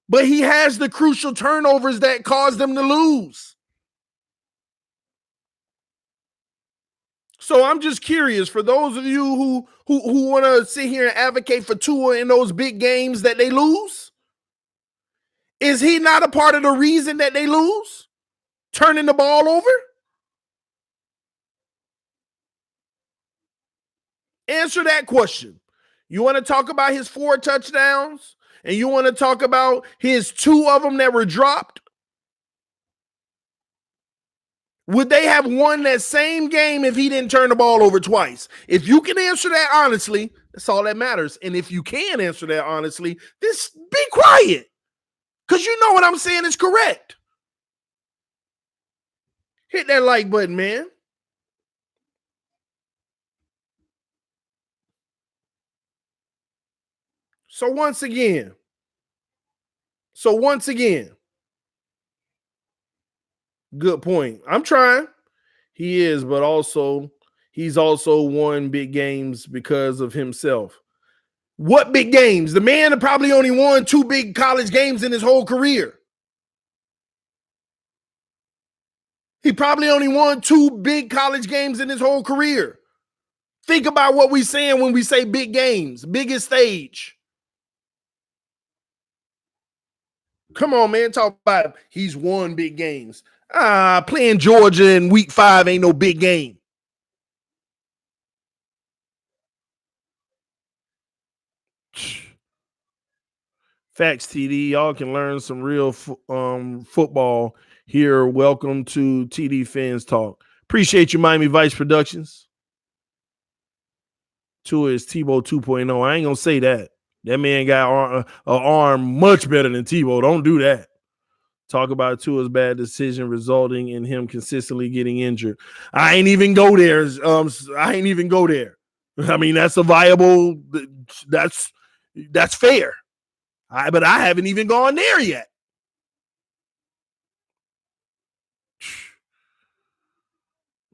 But he has the crucial turnovers that cause them to lose. So I'm just curious, for those of you who want to sit here and advocate for Tua in those big games that they lose, is he not a part of the reason that they lose? Turning the ball over? Answer that question. You want to talk about his 4 touchdowns and you want to talk about his 2 of them that were dropped? Would they have won that same game if he didn't turn the ball over twice? If you can answer that honestly, that's all that matters. And if you can answer that honestly, just be quiet. Because you know what I'm saying is correct. Hit that like button, man. So once again, good point. I'm trying. He is, but also he's also won big games because of himself. What big games? The man probably only won 2 big college games in his whole career. He probably only won 2 big college games in his whole career. Think about what we're saying when we say big games, biggest stage. Come on, man. Talk about he's won big games. Playing Georgia in week 5 ain't no big game. Facts, TD. Y'all can learn some real football here. Welcome to TD Fans Talk. Appreciate you, Miami Vice Productions. Tua is Tebow 2.0. I ain't going to say that. That man got an arm much better than Tebow. Don't do that. Talk about Tua's bad decision resulting in him consistently getting injured. I ain't even go there. I mean, that's a viable. That's fair. But I haven't even gone there yet.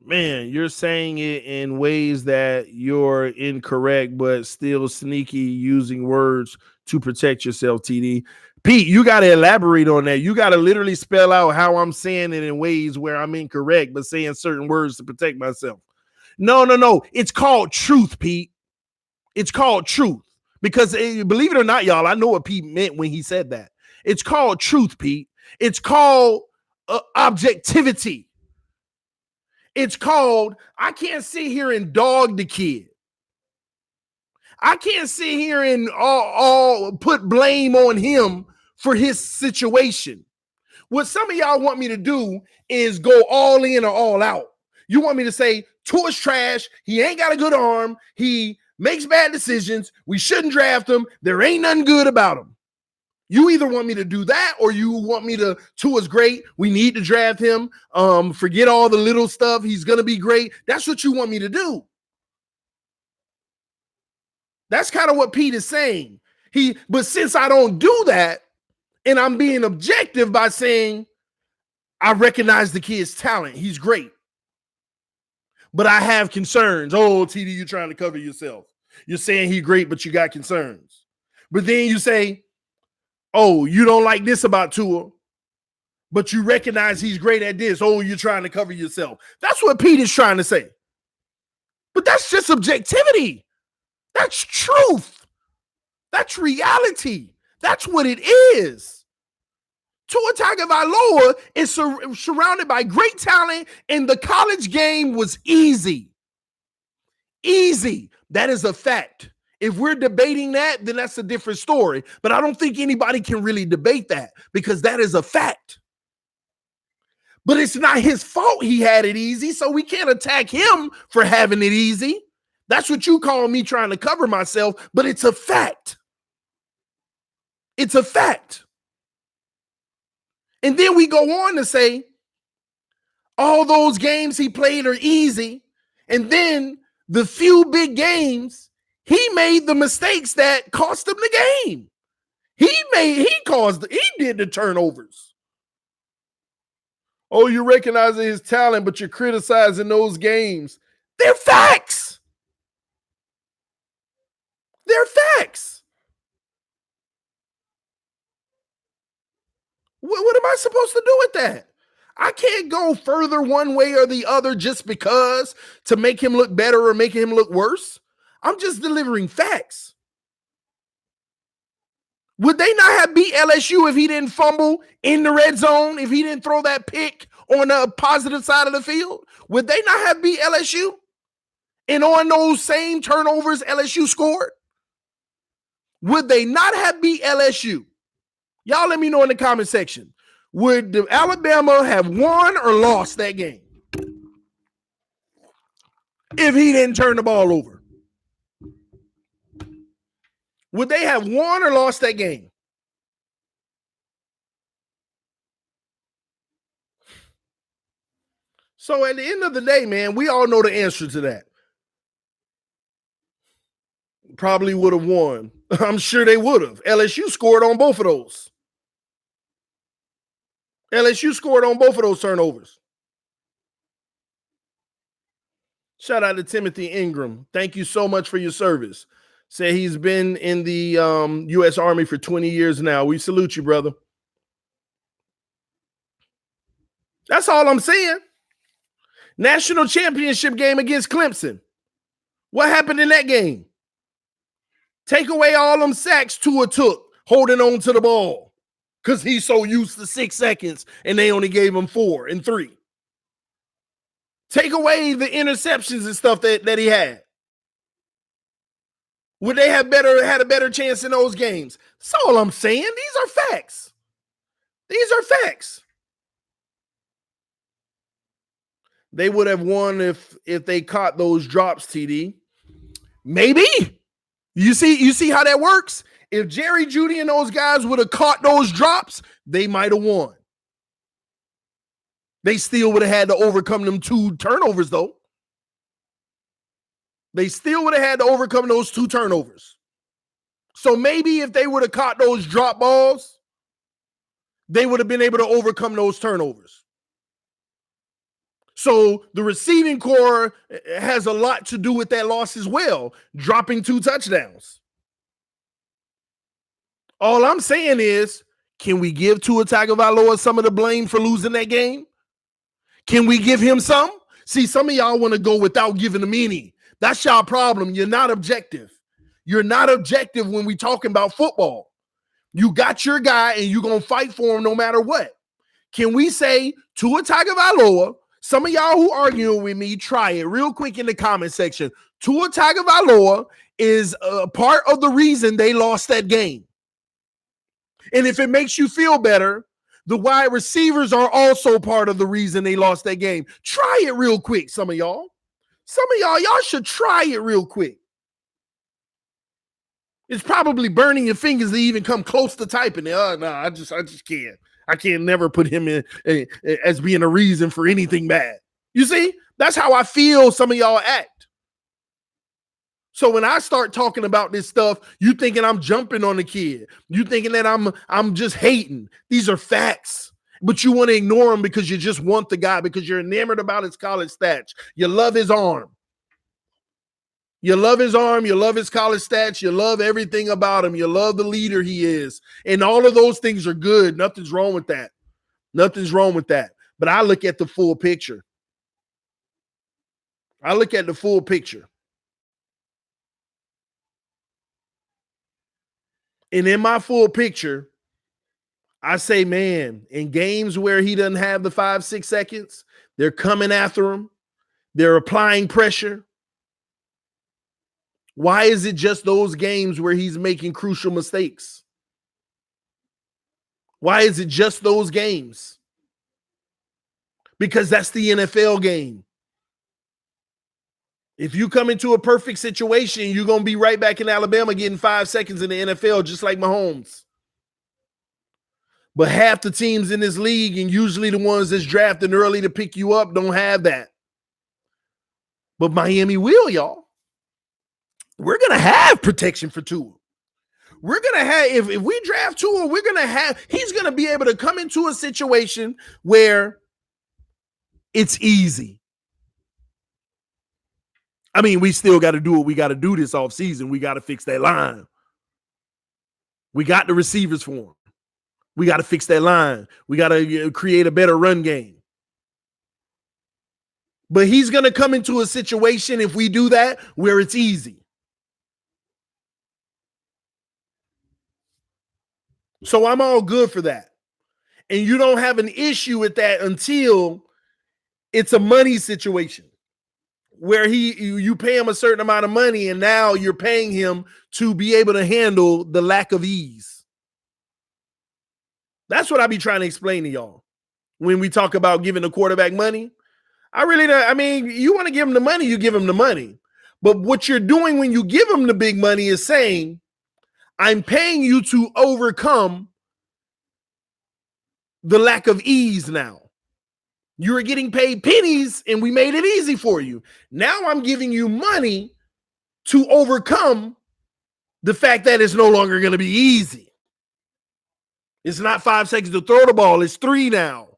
Man, you're saying it in ways that you're incorrect, but still sneaky using words to protect yourself, TD. Pete, you got to elaborate on that. You got to literally spell out how I'm saying it in ways where I'm incorrect, but saying certain words to protect myself. No. It's called truth, Pete. It's called truth. Because believe it or not, y'all, I know what Pete meant when he said that. It's called truth, Pete. It's called objectivity. It's called, I can't sit here and dog the kid. I can't sit here and all put blame on him for his situation. What some of y'all want me to do is go all in or all out. You want me to say, Tua's trash. He ain't got a good arm. He makes bad decisions. We shouldn't draft him. There ain't nothing good about him. You either want me to do that or you want me to, Tua's great. We need to draft him. Forget all the little stuff. He's going to be great. That's what you want me to do. That's kind of what Pete is saying. But since I don't do that, and I'm being objective by saying, I recognize the kid's talent. He's great. But I have concerns. Oh, TD, you're trying to cover yourself. You're saying he's great, but you got concerns. But then you say, oh, you don't like this about Tua, but you recognize he's great at this. Oh, you're trying to cover yourself. That's what Pete is trying to say. But that's just objectivity. That's truth. That's reality. That's what it is. Tua Tagovailoa is surrounded by great talent, and the college game was easy. Easy. That is a fact. If we're debating that, then that's a different story. But I don't think anybody can really debate that because that is a fact. But it's not his fault he had it easy, so we can't attack him for having it easy. That's what you call me trying to cover myself, but it's a fact. It's a fact. And then we go on to say all those games he played are easy, and then the few big games, he made the mistakes that cost him the game. He did the turnovers. Oh, you're recognizing his talent, but you're criticizing those games. They're facts. They're facts. What am I supposed to do with that? I can't go further one way or the other just because to make him look better or make him look worse. I'm just delivering facts. Would they not have beat LSU if he didn't fumble in the red zone, if he didn't throw that pick on the positive side of the field? Would they not have beat LSU? And on those same turnovers LSU scored? Would they not have beat LSU? Y'all let me know in the comment section. Would Alabama have won or lost that game if he didn't turn the ball over? Would they have won or lost that game? So at the end of the day, man, we all know the answer to that. Probably would have won. I'm sure they would have. LSU scored on both of those. LSU scored on both of those turnovers. Shout out to Timothy Ingram. Thank you so much for your service. Say he's been in the U.S. Army for 20 years now. We salute you, brother. That's all I'm saying. National championship game against Clemson. What happened in that game? Take away all them sacks Tua took holding on to the ball because he's so used to 6 seconds and they only gave him 4 and 3. Take away the interceptions and stuff that he had. Would they have had a better chance in those games? That's all I'm saying. These are facts. These are facts. They would have won if they caught those drops, TD. Maybe. You see how that works? If Jerry Jeudy and those guys would have caught those drops, they might have won. They still would have had to overcome them 2 turnovers, though. They still would have had to overcome those 2 turnovers. So maybe if they would have caught those drop balls, they would have been able to overcome those turnovers. So the receiving core has a lot to do with that loss as well, dropping 2 touchdowns. All I'm saying is, can we give Tua Tagovailoa some of the blame for losing that game? Can we give him some? See, some of y'all want to go without giving him any. That's y'all problem. You're not objective. You're not objective when we talking about football. You got your guy and you're going to fight for him no matter what. Can we say Tua Tagovailoa, some of y'all who arguing with me, try it real quick in the comment section. Tua Tagovailoa is a part of the reason they lost that game. And if it makes you feel better, the wide receivers are also part of the reason they lost that game. Try it real quick, some of y'all. Some of y'all should try it real quick. It's probably burning your fingers to even come close to typing it. Oh, no, I just can't. I can't never put him in as being a reason for anything bad. You see, that's how I feel some of y'all act. So when I start talking about this stuff, you thinking I'm jumping on the kid. You thinking that I'm just hating. These are facts. But you want to ignore them because you just want the guy, because you're enamored about his college stats. You love his arm. You love his arm. You love his college stats. You love everything about him. You love the leader he is. And all of those things are good. Nothing's wrong with that. Nothing's wrong with that. But I look at the full picture. I look at the full picture. And in my full picture, I say, man, in games where he doesn't have the 5-6 seconds, they're coming after him. They're applying pressure. Why is it just those games where he's making crucial mistakes? Why is it just those games? Because that's the NFL game. If you come into a perfect situation, you're going to be right back in Alabama getting 5 seconds in the NFL, just like Mahomes. But half the teams in this league, and usually the ones that's drafting early to pick you up, don't have that. But Miami will, y'all. We're going to have protection for Tua. We're going to have, if we draft Tua, we're going to have, he's going to be able to come into a situation where it's easy. I mean, we still got to do what we got to do this offseason. We got to fix that line. We got the receivers for him. We got to fix that line. We got to create a better run game. But he's going to come into a situation, if we do that, where it's easy. So I'm all good for that. And you don't have an issue with that until it's a money situation where you pay him a certain amount of money and now you're paying him to be able to handle the lack of ease. That's what I be trying to explain to y'all. When we talk about giving the quarterback money, I really don't. I mean, you want to give him the money, you give him the money. But what you're doing when you give him the big money is saying, I'm paying you to overcome the lack of ease now. You were getting paid pennies and we made it easy for you. Now I'm giving you money to overcome the fact that it's no longer going to be easy. It's not 5 seconds to throw the ball. It's 3 now.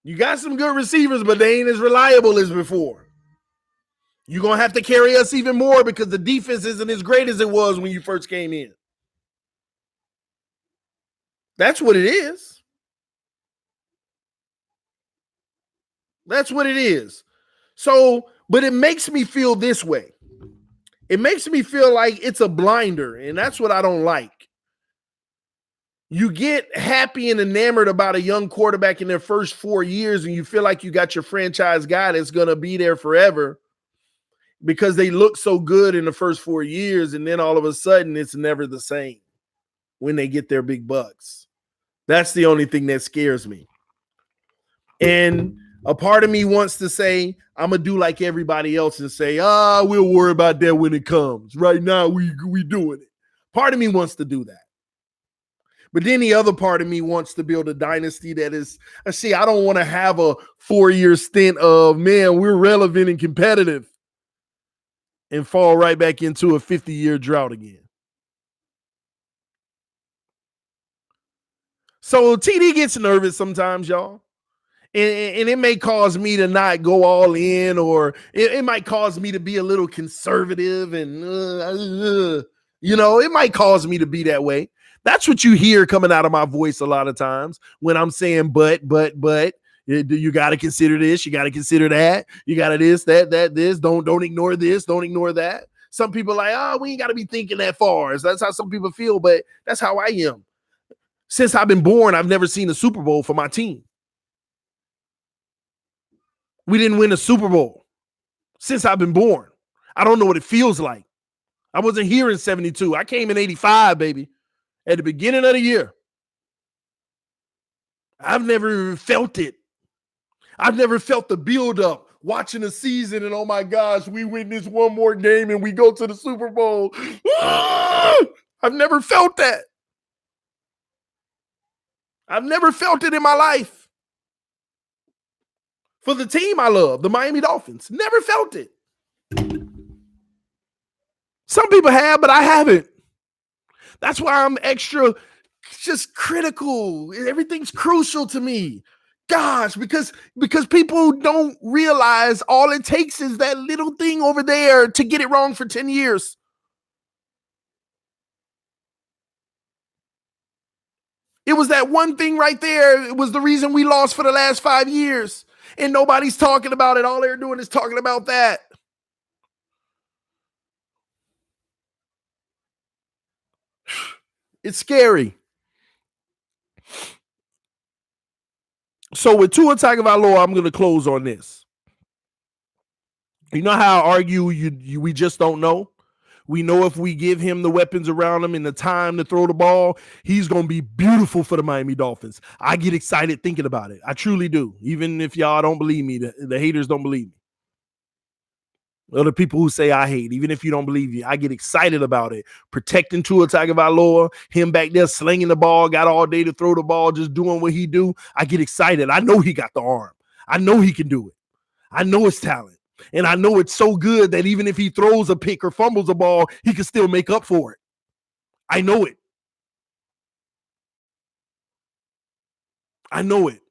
You got some good receivers, but they ain't as reliable as before. You're going to have to carry us even more because the defense isn't as great as it was when you first came in. That's what it is. That's what it is. So, but it makes me feel this way. It makes me feel like it's a blinder, and that's what I don't like. You get happy and enamored about a young quarterback in their first 4 years, and you feel like you got your franchise guy that's going to be there forever. because they look so good in the first 4 years, and then all of a sudden it's never the same when they get their big bucks. That's the only thing that scares me. And a part of me wants to say, I'm going to do like everybody else and say, we'll worry about that when it comes. Right now, we doing it. Part of me wants to do that. But then the other part of me wants to build a dynasty that is, I don't want to have a 4-year stint of, man, we're relevant and competitive and fall right back into a 50-year drought again. So TD gets nervous sometimes, y'all. And it may cause me to not go all in, or it might cause me to be a little conservative and, it might cause me to be that way. That's what you hear coming out of my voice a lot of times when I'm saying, but, you got to consider this, you got to consider that, you got to this, that, this, don't ignore this, don't ignore that. Some people are like, we ain't got to be thinking that far. So that's how some people feel, but that's how I am. Since I've been born, I've never seen a Super Bowl for my team. We didn't win a Super Bowl since I've been born. I don't know what it feels like. I wasn't here in 72. I came in 85, baby, at the beginning of the year. I've never felt it. I've never felt the buildup watching the season and, oh my gosh, we win this one more game and we go to the Super Bowl. I've never felt that. I've never felt it in my life. For the team I love, the Miami Dolphins. Never felt it. Some people have, but I haven't. That's why I'm extra just critical. Everything's crucial to me. Gosh, because people don't realize all it takes is that little thing over there to get it wrong for 10 years. It was that one thing right there. It was the reason we lost for the last 5 years. And nobody's talking about it. All they're doing is talking about that. It's scary. So with Tua Tagovailoa, I'm going to close on this. You know how I argue we just don't know? We know if we give him the weapons around him and the time to throw the ball, he's going to be beautiful for the Miami Dolphins. I get excited thinking about it. I truly do. Even if y'all don't believe me, the haters don't believe me. Or the people who say I hate, even if you don't believe me, I get excited about it. Protecting Tua Tagovailoa, him back there slinging the ball, got all day to throw the ball, just doing what he do. I get excited. I know he got the arm. I know he can do it. I know his talent. And I know it's so good that even if he throws a pick or fumbles a ball, he can still make up for it. I know it. I know it.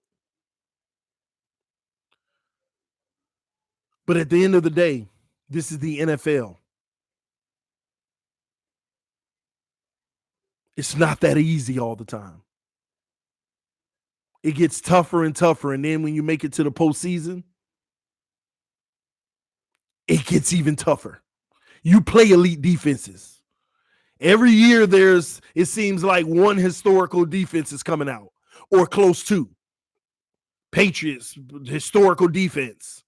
But at the end of the day, this is the NFL. It's not that easy all the time. It gets tougher and tougher. And then when you make it to the postseason, it gets even tougher. You play elite defenses. Every year it seems like one historical defense is coming out or close to. Patriots, historical defense.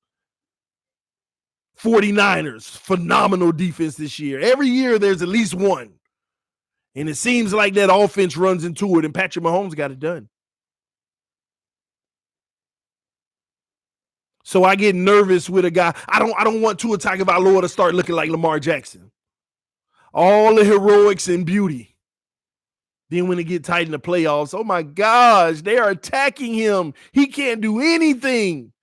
49ers, phenomenal defense this year. Every year there's at least one. And it seems like that offense runs into it, and Patrick Mahomes got it done. So I get nervous with a guy. I don't want Tua Tagovailoa to start looking like Lamar Jackson. All the heroics and beauty. Then when it get tight in the playoffs, oh my gosh, they are attacking him. He can't do anything.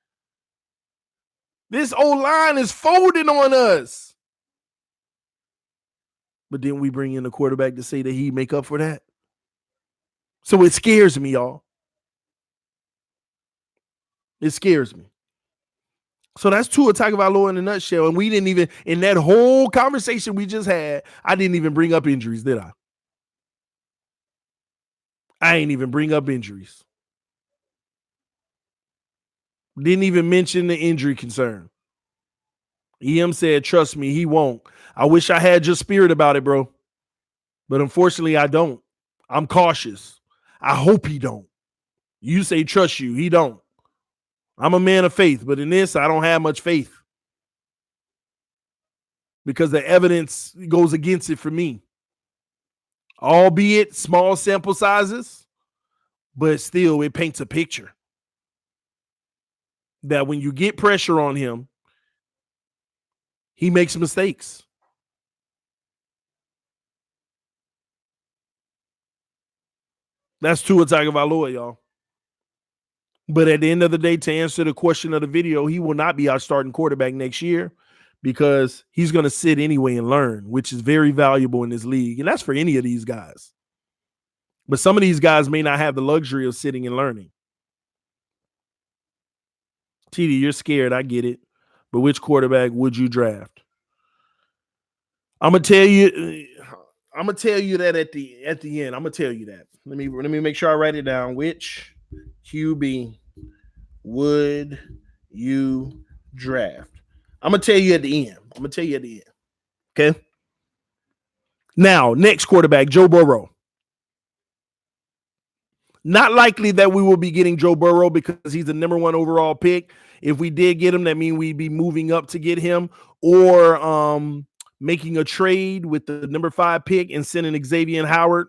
This O-line is folding on us. But then we bring in a quarterback to say that he make up for that. So it scares me, y'all. It scares me. So that's Tua Tagovailoa in a nutshell. And we didn't even, in that whole conversation we just had, I didn't even bring up injuries, did I? I ain't even bring up injuries. Didn't even mention the injury concern. EM said, trust me, he won't. I wish I had your spirit about it, bro. But unfortunately, I don't. I'm cautious. I hope he don't. You say trust you. He don't. I'm a man of faith, but in this, I don't have much faith. because the evidence goes against it for me. Albeit small sample sizes, but still it paints a picture that when you get pressure on him, he makes mistakes. That's Tua Tagovailoa, y'all. But at the end of the day, to answer the question of the video, he will not be our starting quarterback next year because he's going to sit anyway and learn, which is very valuable in this league. And that's for any of these guys. But some of these guys may not have the luxury of sitting and learning. TD, you're scared. I get it. But which quarterback would you draft? I'm gonna tell you that at the end. I'm gonna tell you that. Let me make sure I write it down. Which QB would you draft? I'm gonna tell you at the end. Okay. Now, next quarterback, Joe Burrow. Not likely that we will be getting Joe Burrow because he's the number 1 overall pick. If we did get him, that means we'd be moving up to get him, or making a trade with the number 5 pick and sending Xavier Howard.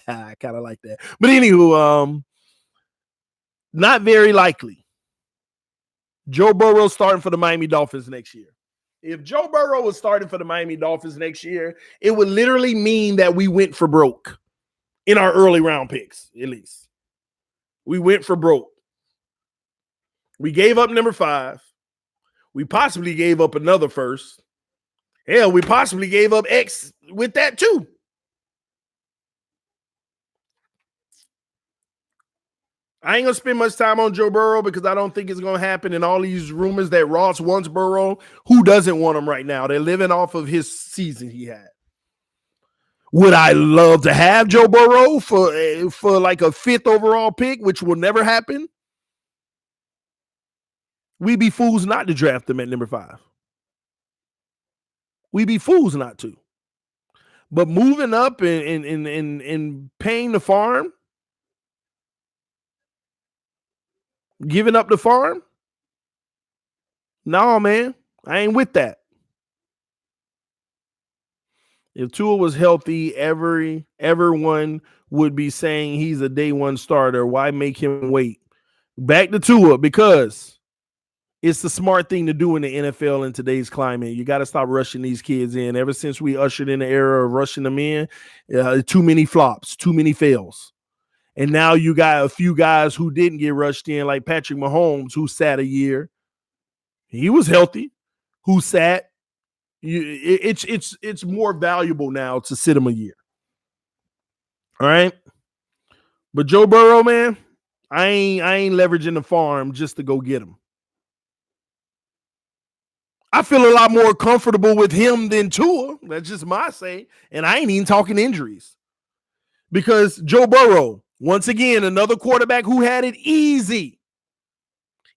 I kind of like that. But anywho, not very likely. Joe Burrow starting for the Miami Dolphins next year. If Joe Burrow was starting for the Miami Dolphins next year, it would literally mean that we went for broke in our early round picks, at least. We went for broke. We gave up number 5. We possibly gave up another first. Hell, we possibly gave up X with that too. I ain't going to spend much time on Joe Burrow because I don't think it's going to happen. And all these rumors that Ross wants Burrow, who doesn't want him right now? They're living off of his season he had. Would I love to have Joe Burrow for like a 5th overall pick, which will never happen? We'd be fools not to draft him at number 5. We'd be fools not to. But moving up and paying the farm, giving up the farm? No, man. I ain't with that. If Tua was healthy, everyone would be saying he's a day 1 starter. Why make him wait? Back to Tua, because it's the smart thing to do in the NFL in today's climate. You got to stop rushing these kids in. Ever since we ushered in the era of rushing them in, too many flops, too many fails. And now you got a few guys who didn't get rushed in, like Patrick Mahomes, who sat a year. He was healthy, who sat. It's more valuable now to sit him a year. All right. But Joe Burrow, man, I ain't leveraging the farm just to go get him. I feel a lot more comfortable with him than Tua. That's just my say. And I ain't even talking injuries. Because Joe Burrow, once again, another quarterback who had it easy.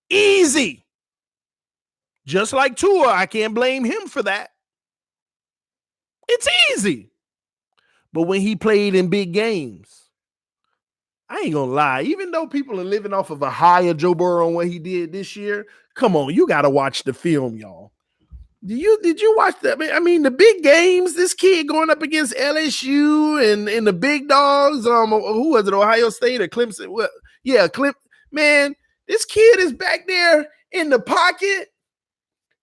Easy. Just like Tua, I can't blame him for that. It's easy. But when he played in big games, I ain't gonna lie, even though people are living off of a high of Joe Burrow on what he did this year, come on, you gotta watch the film, y'all. Did you watch that? I mean, the big games, this kid going up against LSU and the big dogs, who was it, Ohio State or Clemson? Well, yeah, man, this kid is back there in the pocket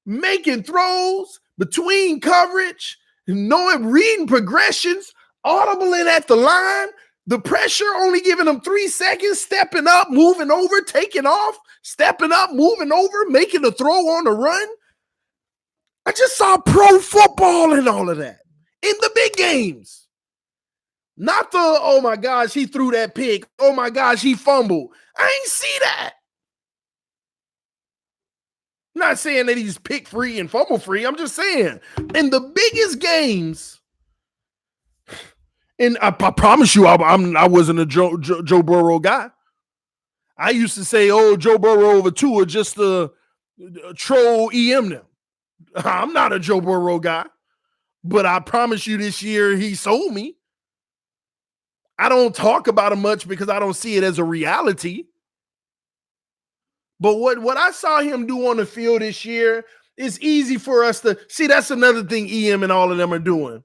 making throws between coverage, reading progressions, audibling at the line, the pressure only giving him 3 seconds, stepping up, moving over, taking off, stepping up, moving over, making a throw on the run. I just saw pro football and all of that in the big games. Not the, oh my gosh, he threw that pick. Oh my gosh, he fumbled. I ain't see that. I'm not saying that he's pick free and fumble free. I'm just saying in the biggest games, and I promise you, I wasn't a Joe Burrow guy. I used to say, oh, Joe Burrow over Tua just to troll EM them. I'm not a Joe Burrow guy, but I promise you this year he sold me. I don't talk about him much because I don't see it as a reality. But what I saw him do on the field this year, It's easy for us to see. That's another thing EM and all of them are doing.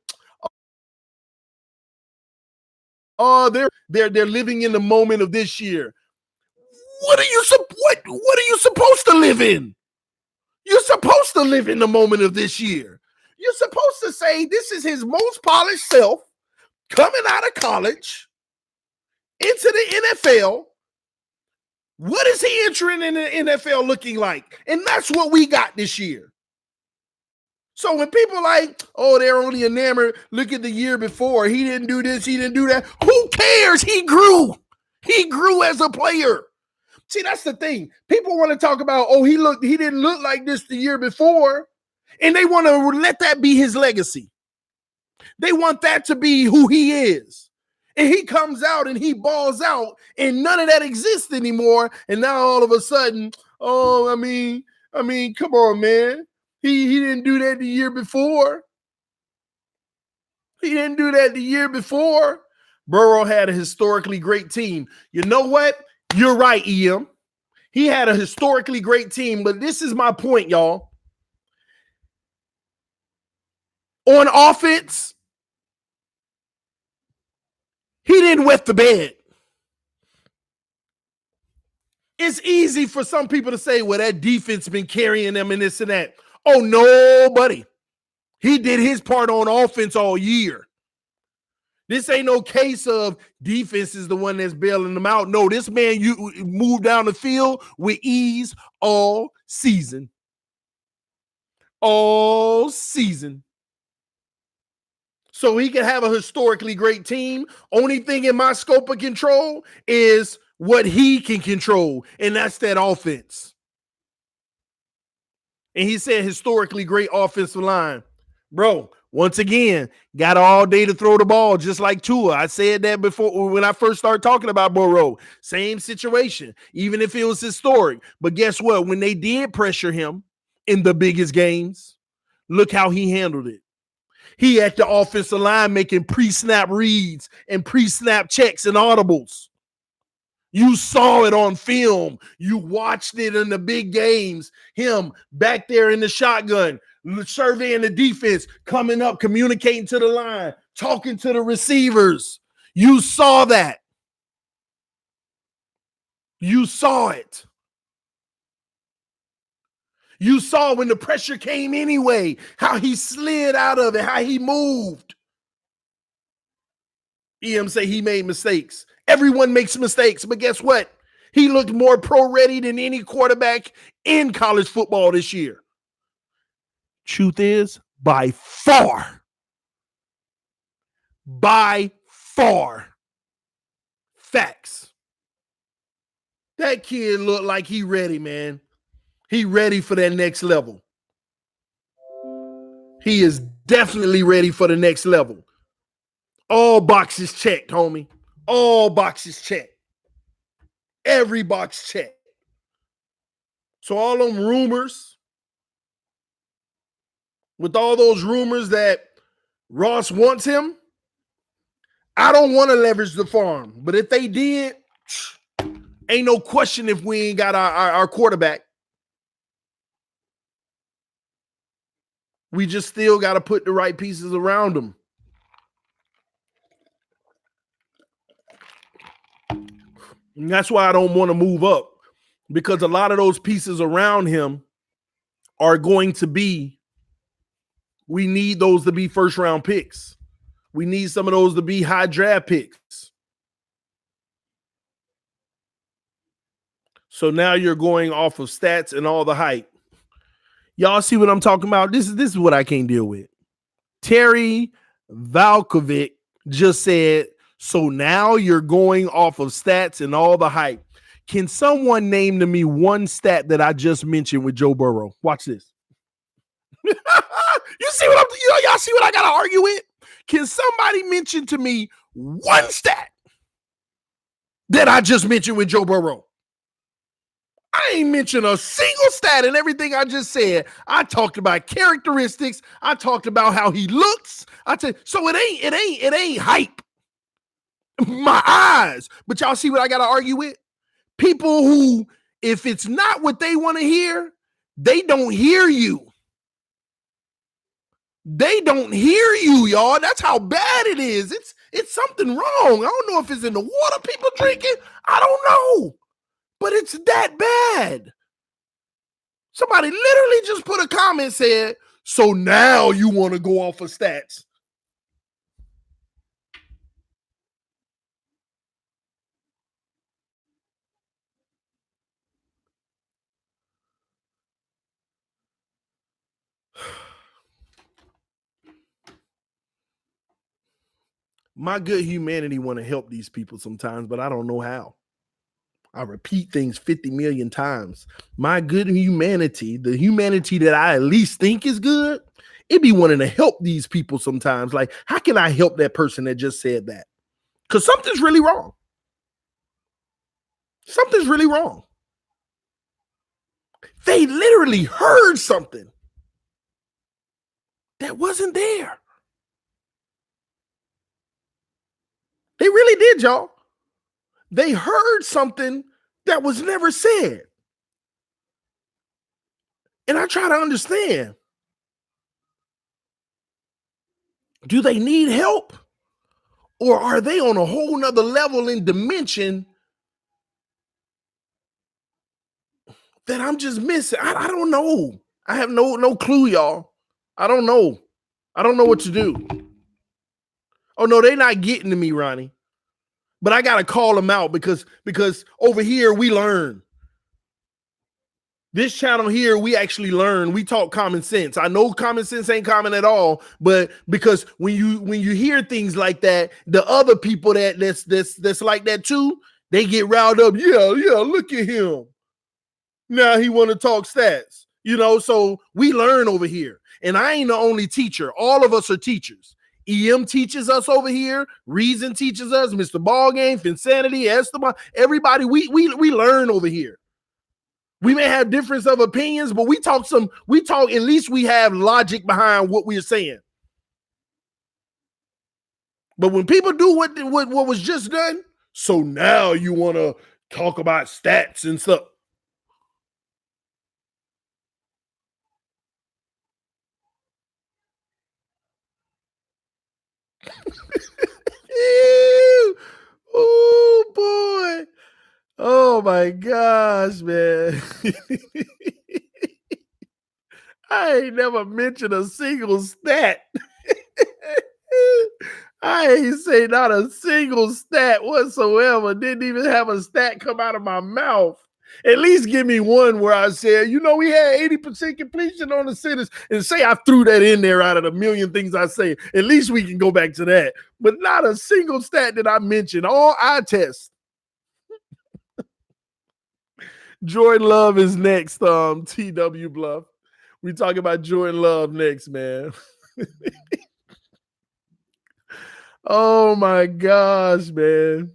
Oh, they're living in the moment of this year. What are you supposed to live in? You're supposed to live in the moment of this year. You're supposed to say this is his most polished self coming out of college into the NFL. What is he entering in the NFL looking like? And that's what we got this year. So when people like, oh, they're only enamored, look at the year before. He didn't do this, he didn't do that. Who cares? He grew. He grew as a player. See, that's the thing. People want to talk about, oh, he didn't look like this the year before. And they want to let that be his legacy. They want that to be who he is. And he comes out and he balls out and none of that exists anymore. And now all of a sudden, oh, I mean, come on, man. He didn't do that the year before. He didn't do that the year before. Burrow had a historically great team. You know what? You're right, EM. He had a historically great team, but this is my point, y'all. On offense, he didn't wet the bed. It's easy for some people to say, well, that defense been carrying them and this and that. Oh, nobody. He did his part on offense all year. This ain't no case of defense is the one that's bailing them out. No, this man, you move down the field with ease all season. All season. So he can have a historically great team. Only thing in my scope of control is what he can control, and that's that offense. And he said historically great offensive line. Bro, once again, got all day to throw the ball just like Tua. I said that before when I first started talking about Burrow. Same situation, even if it was historic. But guess what? When they did pressure him in the biggest games, look how he handled it. He at the offensive line making pre-snap reads and pre-snap checks and audibles. You saw it on film. You watched it in the big games. Him back there in the shotgun, surveying the defense, coming up, communicating to the line, talking to the receivers. You saw that. You saw it. You saw when the pressure came anyway, how he slid out of it, how he moved. EM say he made mistakes. Everyone makes mistakes, but guess what? He looked more pro-ready than any quarterback in college football this year. Truth is, by far. Facts. That kid looked like he ready, man. He ready for that next level. He is definitely ready for the next level. All boxes checked, homie. All boxes checked. Every box checked. So all them rumors, with all those rumors that Ross wants him, I don't want to leverage the farm. But if they did, ain't no question if we ain't got our quarterback. We just still got to put the right pieces around him. And that's why I don't want to move up, because a lot of those pieces around him are going to be, we need those to be first round picks. We need some of those to be high draft picks. So now you're going off of stats and all the hype. Y'all see what I'm talking about? This is what I can't deal with. Terry Valkovic just said, so now you're going off of stats and all the hype. Can someone name to me one stat that I just mentioned with Joe Burrow? Watch this. You see what y'all see what I got to argue with? Can somebody mention to me one stat that I just mentioned with Joe Burrow? I ain't mentioned a single stat in everything I just said. I talked about characteristics. I talked about how he looks. So it ain't hype. My eyes. But y'all see what I got to argue with? People who, if it's not what they want to hear, they don't hear you. They don't hear you, y'all. That's how bad it is. It's something wrong. I don't know if it's in the water people drinking. I don't know. But it's that bad. Somebody literally just put a comment said, so now you want to go off of stats. My good humanity want to help these people sometimes, but I don't know how. I repeat things 50 million times. My good humanity, the humanity that I at least think is good, it be wanting to help these people sometimes. Like, how can I help that person that just said that? Because something's really wrong. Something's really wrong. They literally heard something that wasn't there. They really did, y'all. They heard something that was never said. And I try to understand, do they need help? Or are they on a whole nother level in dimension that I'm just missing? I don't know. I have no clue, y'all. I don't know. I don't know what to do. Oh no, they're not getting to me, Ronnie. But I gotta call them out because over here we learn. This channel here, we actually learn. We talk common sense. I know common sense ain't common at all, but because when you hear things like that, the other people that's like that too, they get riled up. Yeah, look at him. Now he want to talk stats. So we learn over here. And I ain't the only teacher. All of us are teachers. EM teaches us over here. Reason teaches us. Mr. Ballgame, Finsanity, Esteban, everybody, we learn over here. We may have difference of opinions, but we talk, at least we have logic behind what we're saying. But when people do what was just done, so now you want to talk about stats and stuff. Oh boy. Oh my gosh, man. I ain't never mentioned a single stat. I ain't say not a single stat whatsoever. Didn't even have a stat come out of my mouth. At least give me one where I said, we had 80% completion on the centers, and say I threw that in there out of the million things I say. At least we can go back to that. But not a single stat that I mentioned. All eye tests. Jordan Love is next. TW Bluff. We talk about Jordan Love next, man. Oh my gosh, man.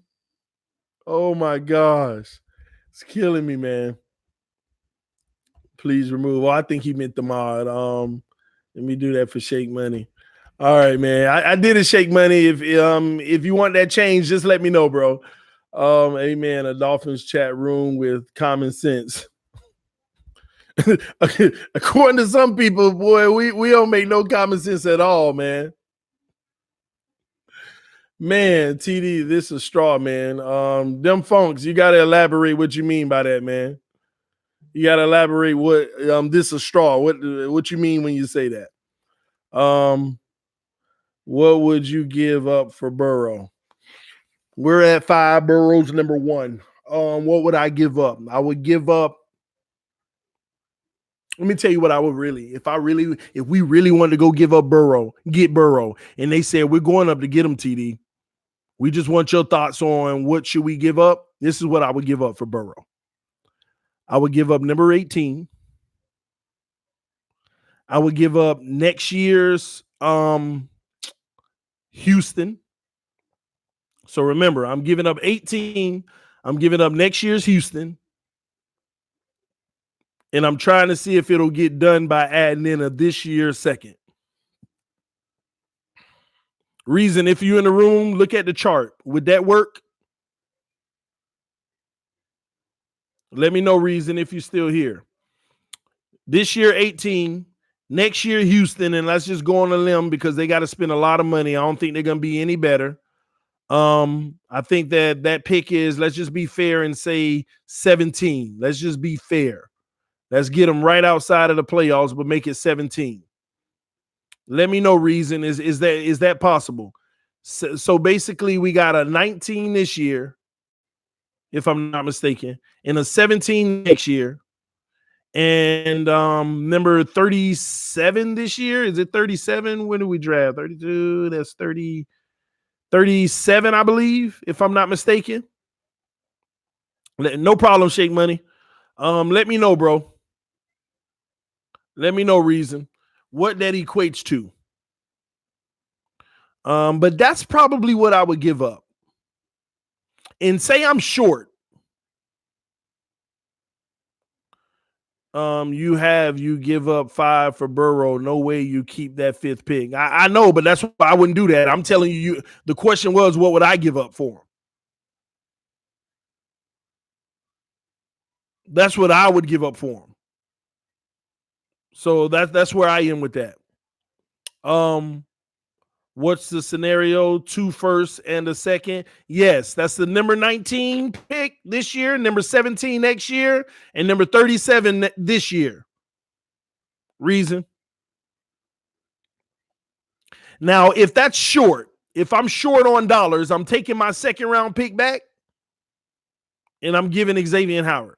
Oh my gosh. It's killing me, man. Please remove. I think he meant the mod. Let me do that for Shake Money. All right, man. I did a Shake Money. If you want that change, just let me know, bro. Amen. A Dolphins chat room with common sense. According to some people, boy, we don't make no common sense at all, man. Man, TD, this is straw, man. Them funks, you gotta elaborate what you mean by that, man. You gotta elaborate what this is straw. What you mean when you say that? What would you give up for Burrow? We're at 5. Burrow's number 1. What would I give up? I would give up. Let me tell you what I would if we really wanted to go give up get Burrow, and they said we're going up to get him, TD. We just want your thoughts on what should we give up. This is what I would give up for Burrow. I would give up number 18. I would give up next year's Houston. So remember, I'm giving up 18. I'm giving up next year's Houston. And I'm trying to see if it'll get done by adding in a this year's second. Reason, if you're in the room, look at the chart. Would that work? Let me know, Reason, if you're still here. This year, 18. Next year, Houston, and let's just go on a limb because they got to spend a lot of money. I don't think they're going to be any better. I think that pick is, let's just be fair and say 17. Let's just be fair. Let's get them right outside of the playoffs, but make it 17. Let me know, Reason. Is that possible? So basically, we got a 19 this year, if I'm not mistaken, and a 17 next year. And number 37 this year. Is it 37? When do we draft? 32. That's 30, 37, I believe, if I'm not mistaken. No problem, Shake Money. Let me know, bro. Let me know, Reason, what that equates to. But that's probably what I would give up. And say I'm short. You give up 5 for Burrow. No way you keep that 5th pick. I know, but that's why I wouldn't do that. I'm telling you, the question was, what would I give up for him? That's what I would give up for him. So that's where I am with that. What's the scenario? 2 firsts and a second. Yes, that's the number 19 pick this year, number 17 next year, and number 37 this year. Reason. Now, if that's short, if I'm short on dollars, I'm taking my 2nd round pick back, and I'm giving Xavier Howard.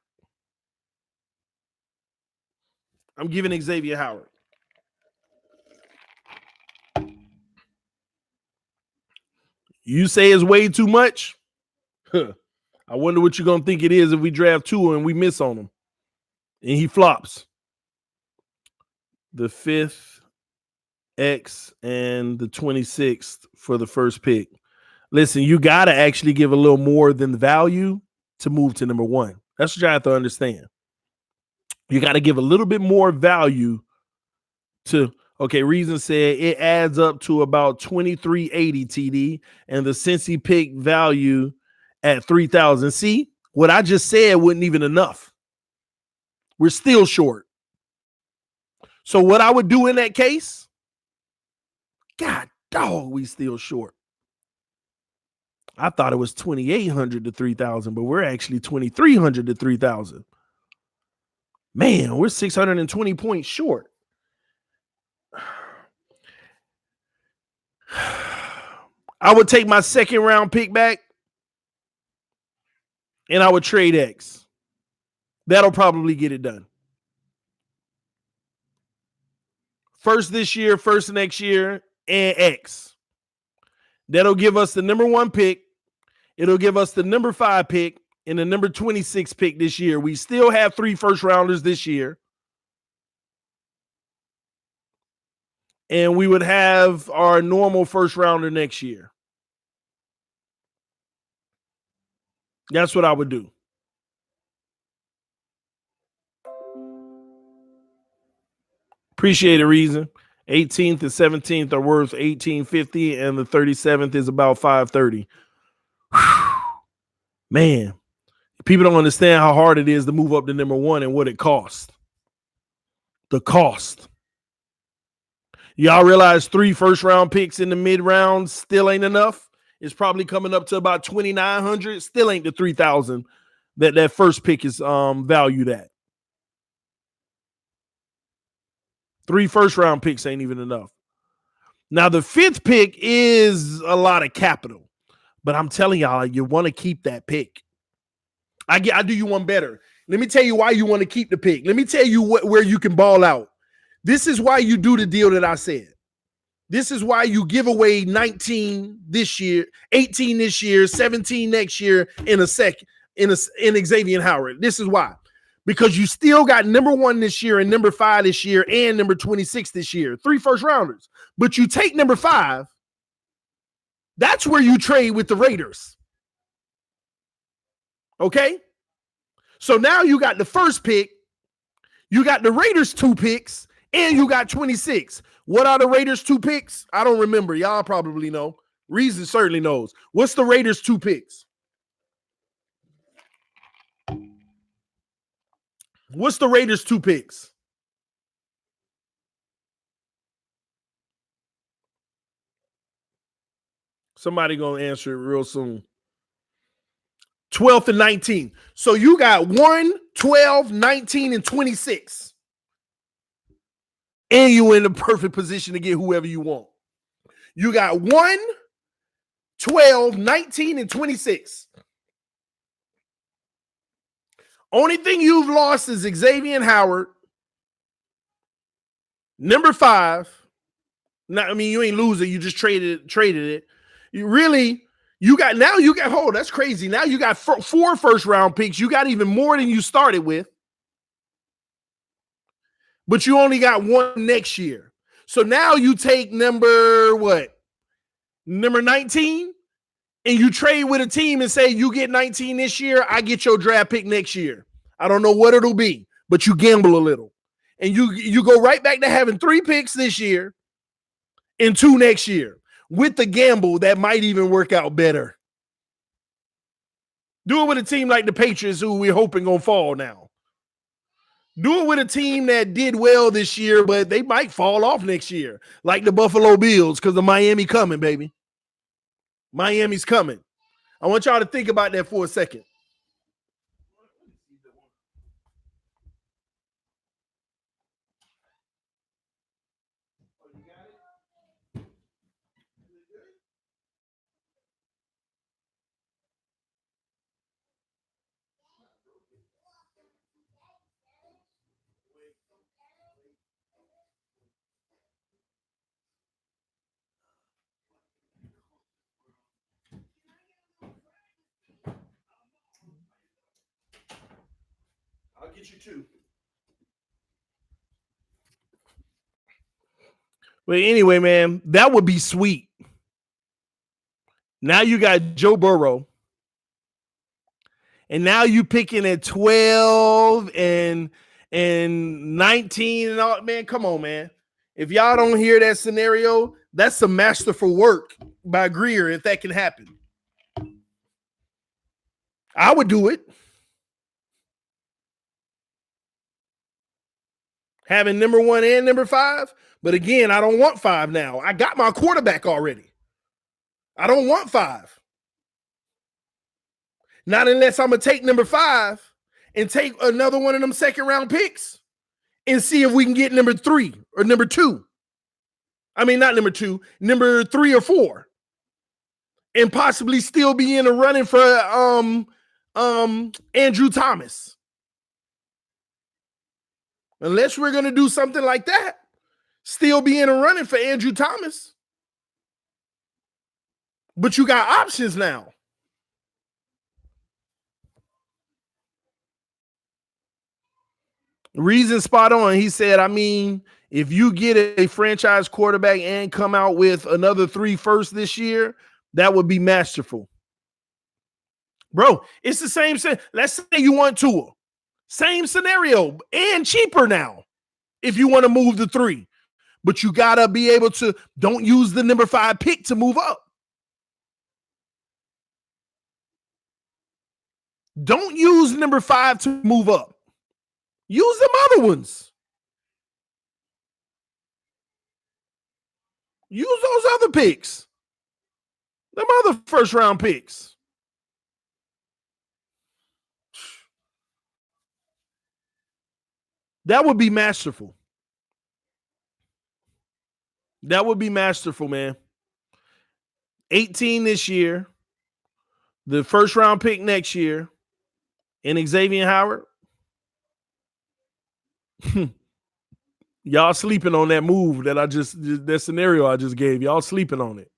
You say it's way too much? Huh. I wonder what you're going to think it is if we draft 2 and we miss on him and he flops. The 5th, X, and the 26th for the first pick. Listen, you got to actually give a little more than the value to move to number 1. That's what you have to understand. You got to give a little bit more value to, okay, Reason said it adds up to about 2380 TD, and the Cincy pick value at 3,000. See, what I just said wasn't even enough. We're still short. So what I would do in that case, God dog, we still short. I thought it was 2,800 to 3,000, but we're actually 2,300 to 3,000. Man, we're 620 points short. I would take my 2nd round pick back, and I would trade X. That'll probably get it done. 1st this year, 1st next year, and X. That'll give us the number 1 pick. It'll give us the number 5 pick and the number 26 pick this year. We still have 3 first rounders this year. And we would have our normal first rounder next year. That's what I would do. Appreciate it, Reason. 18th and 17th are worth 1850, and the 37th is about 530. Man, people don't understand how hard it is to move up to number 1 and what it costs. The cost. Y'all realize 3 first round picks in the mid rounds still ain't enough? It's probably coming up to about 2,900. Still ain't the 3,000 that first pick is valued at. 3 first round picks ain't even enough. Now, the 5th pick is a lot of capital, but I'm telling y'all, you want to keep that pick. I do you one better. Let me tell you why you want to keep the pick. Let me tell you where you can ball out. This is why you do the deal that I said. This is why you give away 19 this year, 18 this year, 17 next year in Xavier Howard. This is why. Because you still got number 1 this year and number 5 this year and number 26 this year. 3 first rounders. But you take number 5. That's where you trade with the Raiders. Okay? So now you got the first pick. You got the Raiders 2 picks. And you got 26. What are the Raiders 2 picks? I don't remember. Y'all probably know. Reason certainly knows. What's the Raiders 2 picks? What's the Raiders 2 picks? Somebody gonna answer it real soon. 12th and 19. So you got 1, 12, 19, and 26. And you in the perfect position to get whoever you want. You got 1, 12, 19, and 26. Only thing you've lost is Xavier Howard. Number 5. Now, I mean, you ain't losing. You just traded it. You got that's crazy. Now you got 4 first-round picks. You got even more than you started with. But you only got 1 next year. So now you take number 19, and you trade with a team and say, you get 19 this year, I get your draft pick next year. I don't know what it'll be, but you gamble a little. And you go right back to having 3 picks this year and 2 next year. With the gamble, that might even work out better. Do it with a team like the Patriots, who we're hoping gonna fall now. Do it with a team that did well this year, but they might fall off next year, like the Buffalo Bills, because the Miami coming, baby. Miami's coming. I want y'all to think about that for a second. I'll get you 2. But anyway, man, that would be sweet. Now you got Joe Burrow. And now you picking at 12 and 19 and all. Man, come on, man. If y'all don't hear that scenario, that's some masterful work by Greer if that can happen. I would do it. Having number 1 and number 5. But again, I don't want 5 now. I got my quarterback already. I don't want 5. Not unless I'm going to take number 5 and take another one of them second-round picks and see if we can get number 3 or number 2. I mean, not number 2, number 3 or 4. And possibly still be in the running for Andrew Thomas. Unless we're going to do something like that, still be in the running for Andrew Thomas. But you got options now. Reason spot on. He said, I mean, if you get a franchise quarterback and come out with another 3 firsts this year, that would be masterful. Bro, it's the same. Let's say you want Tua. Same scenario and cheaper now if you want to move the 3. But you got to be able to, don't use the number 5 pick to move up. Don't use number 5 to move up. Use them other ones. Use those other picks. Them other first-round picks. That would be masterful. That would be masterful, man. 18 this year. The first-round pick next year. And Xavier Howard. Y'all sleeping on that move that scenario I just gave. Y'all sleeping on it.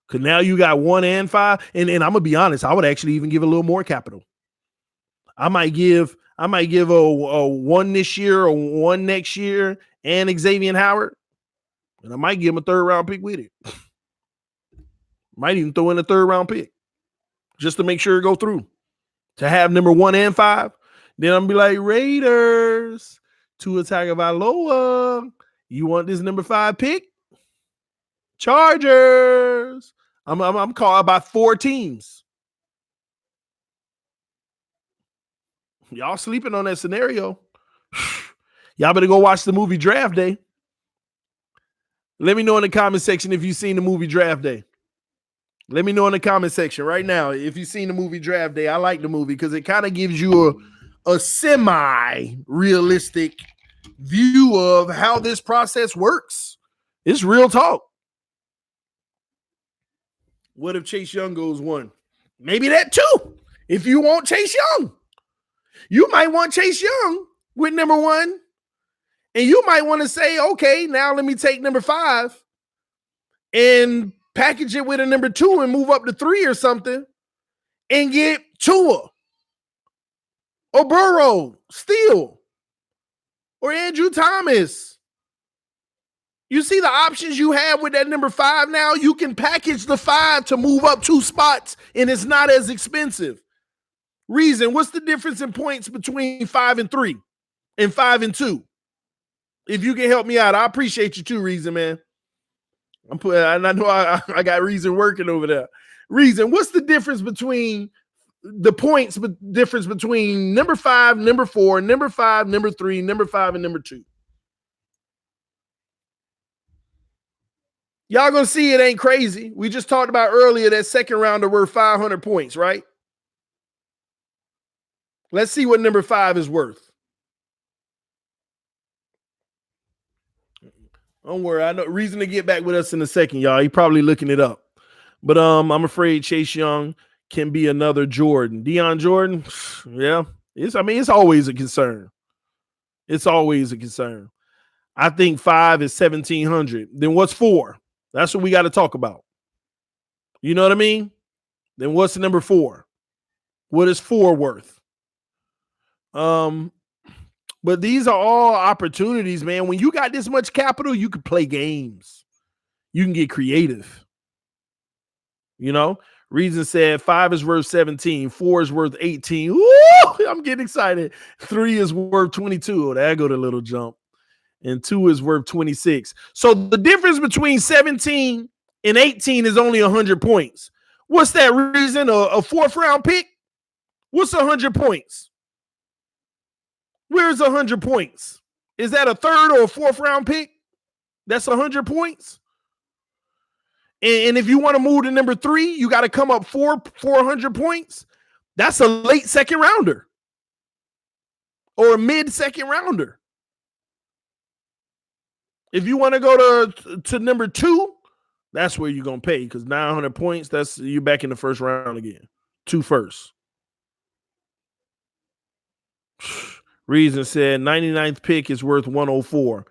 Because now you got 1 and 5. And I'm going to be honest, I would actually even give a little more capital. I might give a 1 this year or 1 next year and Xavier Howard. And I might give him a 3rd round pick with it. Might even throw in a 3rd round pick just to make sure it go through. To have number 1 and 5. Then I'm going to be like, Raiders, Tua Tagovailoa, you want this number 5 pick? Chargers. I'm called about 4 teams. Y'all sleeping on that scenario. Y'all better go watch the movie Draft Day. Let me know in the comment section if you've seen the movie Draft Day. Let me know in the comment section right now if you've seen the movie Draft Day. I like the movie because it kind of gives you a semi-realistic view of how this process works. It's real talk. What if Chase Young goes 1? Maybe that too. If you want Chase Young, you might want Chase Young with number 1. And you might want to say, okay, now let me take number 5 and package it with a number 2 and move up to 3 or something and get Tua or Burrow, Steele, or Andrew Thomas. You see the options you have with that number 5 now? You can package the 5 to move up 2 spots, and it's not as expensive. Reason, what's the difference in points between 5 and 3 and 5 and 2? If you can help me out, I appreciate you too, Reason, man. I know I got Reason working over there. Reason, what's the difference between the points difference between number 5, number 4, number 5, number 3, number 5, and number 2? Y'all gonna see it ain't crazy. We just talked about earlier that second rounder worth 500 points, right? Let's see what number 5 is worth. Don't worry, I know Reason to get back with us in a second, y'all. He probably looking it up. But I'm afraid Chase Young can be another Jordan. Deion Jordan, yeah. It's always a concern. It's always a concern. I think 5 is 1,700. Then what's 4? That's what we got to talk about. You know what I mean? Then what's the number 4? What is 4 worth? But these are all opportunities, man. When you got this much capital, you can play games. You can get creative. You know, Reason said 5 is worth 17, 4 is worth 18. Woo! I'm getting excited. 3 is worth 22. Oh, there go the little jump. And 2 is worth 26. So the difference between 17 and 18 is only 100 points. What's that, Reason? A 4th round pick? What's 100 points? Where's 100 points? Is that a 3rd or a 4th round pick? That's 100 points. And if you want to move to number 3, you got to come up 400 points. That's a late second rounder or a mid second rounder. If you want to go to number 2, that's where you're going to pay because 900 points, that's you back in the first round again. 2 firsts. Reason said 99th pick is worth 104.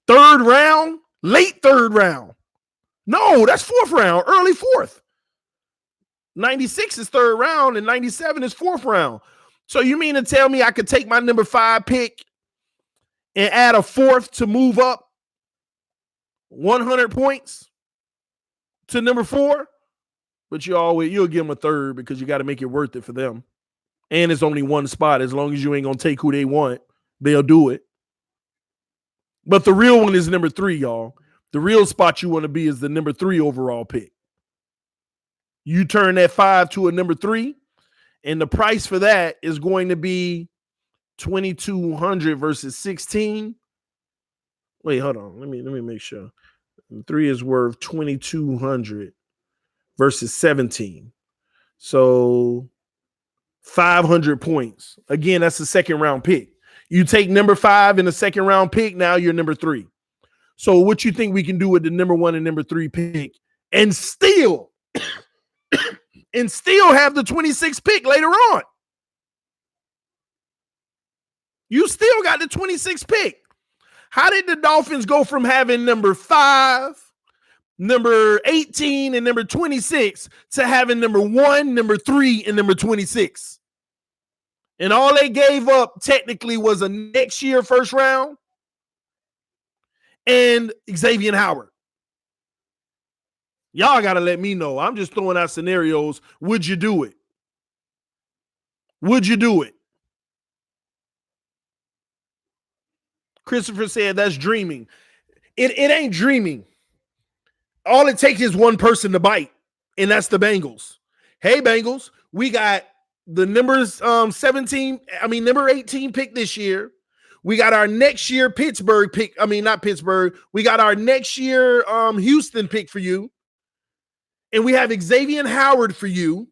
3rd round, late 3rd round. No, that's 4th round, early 4th. 96 is 3rd round and 97 is 4th round. So you mean to tell me I could take my number 5 pick and add a 4th to move up 100 points to number 4? But you'll give them a 3rd because you got to make it worth it for them. And it's only 1 spot. As long as you ain't going to take who they want, they'll do it. But the real one is number 3, y'all. The real spot you want to be is the number 3 overall pick. You turn that 5 to a number 3, and the price for that is going to be 2,200 versus 16. Wait, hold on. Let me make sure. 3 is worth 2,200 versus 17. So 500 points. Again, that's a second round pick. You take number 5 in the second round pick, now you're number 3. So what you think we can do with the number 1 and number 3 pick and still have the 26th pick later on? You still got the 26th pick. How did the Dolphins go from having number 5, number 18, and number 26 to having number 1, number 3, and number 26? And all they gave up technically was a next year first round and Xavier Howard. Y'all got to let me know. I'm just throwing out scenarios. Would you do it? Would you do it? Christopher said that's dreaming. It ain't dreaming. All it takes is one person to bite, and that's the Bengals. Hey, Bengals, we got the number 18 pick this year. We got our next year Pittsburgh pick. Not Pittsburgh. We got our next year Houston pick for you. and we have Xavier Howard for you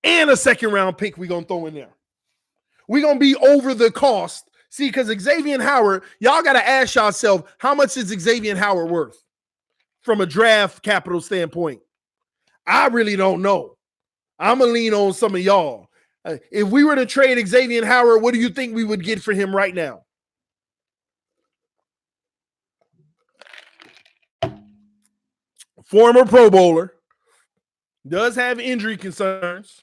and a second round pick we're going to throw in there. We're going to be over the cost. See, because Xavier Howard, y'all got to ask yourself, how much is Xavier Howard worth from a draft capital standpoint? I really don't know. I'm going to lean on some of y'all. If we were to trade Xavier Howard, what do you think we would get for him right now? Former Pro Bowler. Does have injury concerns.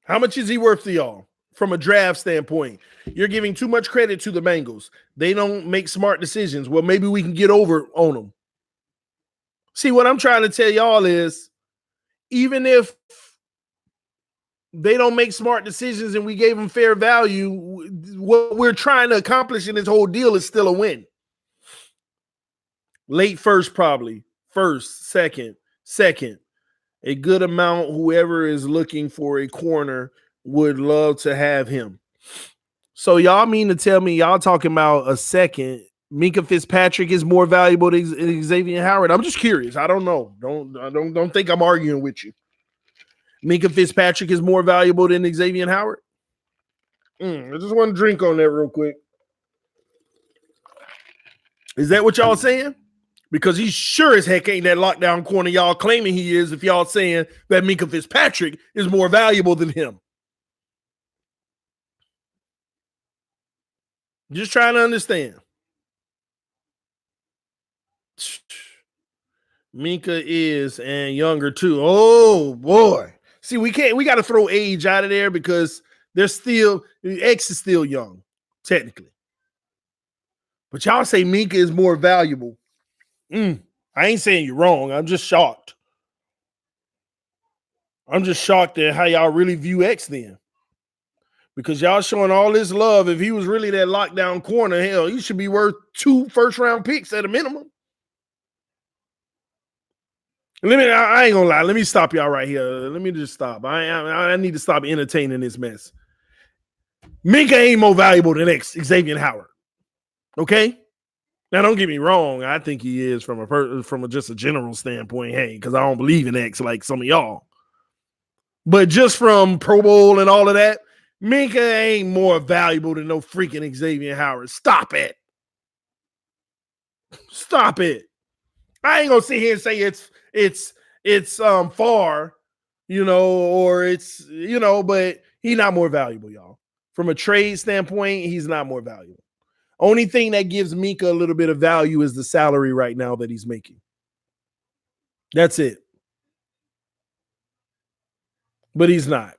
How much is he worth to y'all from a draft standpoint? You're giving too much credit to the Bengals. They don't make smart decisions. Well, maybe we can get over on them. See, what I'm trying to tell y'all is, even if they don't make smart decisions and we gave them fair value, what we're trying to accomplish in this whole deal is still a win. Late first, probably. First, second. A good amount, whoever is looking for a corner would love to have him. So y'all mean to tell me y'all talking about a second, Minkah Fitzpatrick is more valuable than Xavier Howard? I'm just curious. I don't know. Don't think I'm arguing with you. Minkah Fitzpatrick is more valuable than Xavier Howard? I just want to drink on that real quick. Is that what y'all saying? Because he sure as heck ain't that lockdown corner y'all claiming he is if y'all saying that Minkah Fitzpatrick is more valuable than him. Just trying to understand. Minkah is and younger too. Oh boy. See, we got to throw age out of there because X is still young, technically. But y'all say Minkah is more valuable. I ain't saying you're wrong. I'm just shocked. I'm just shocked at how y'all really view X then. Because y'all showing all this love. If he was really that lockdown corner, hell, he should be worth 2 first-round picks at a minimum. I ain't gonna lie. Let me stop y'all right here. Let me just stop. I need to stop entertaining this mess. Minkah ain't more valuable than Xavier Howard. Okay? Now, don't get me wrong. I think he is from just a general standpoint. Hey, because I don't believe in X like some of y'all. But just from Pro Bowl and all of that, Minkah ain't more valuable than no freaking Xavier Howard. Stop it. Stop it. I ain't gonna sit here and say it's far, or it's, but he's not more valuable, y'all. From a trade standpoint, he's not more valuable. Only thing that gives Minkah a little bit of value is the salary right now that he's making. That's it. But he's not.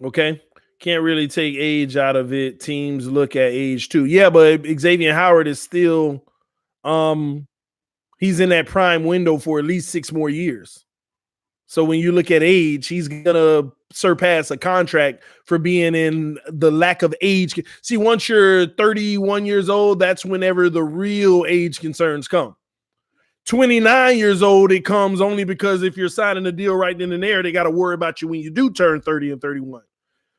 Okay? Can't really take age out of it. Teams look at age too. Yeah, but Xavier Howard is still he's in that prime window for at least 6 more years. So when you look at age, he's gonna surpass a contract for being in the lack of age. See, once you're 31 years old, that's whenever the real age concerns come. 29 years old, it comes only because if you're signing a deal right then and there, they got to worry about you when you do turn 30 and 31.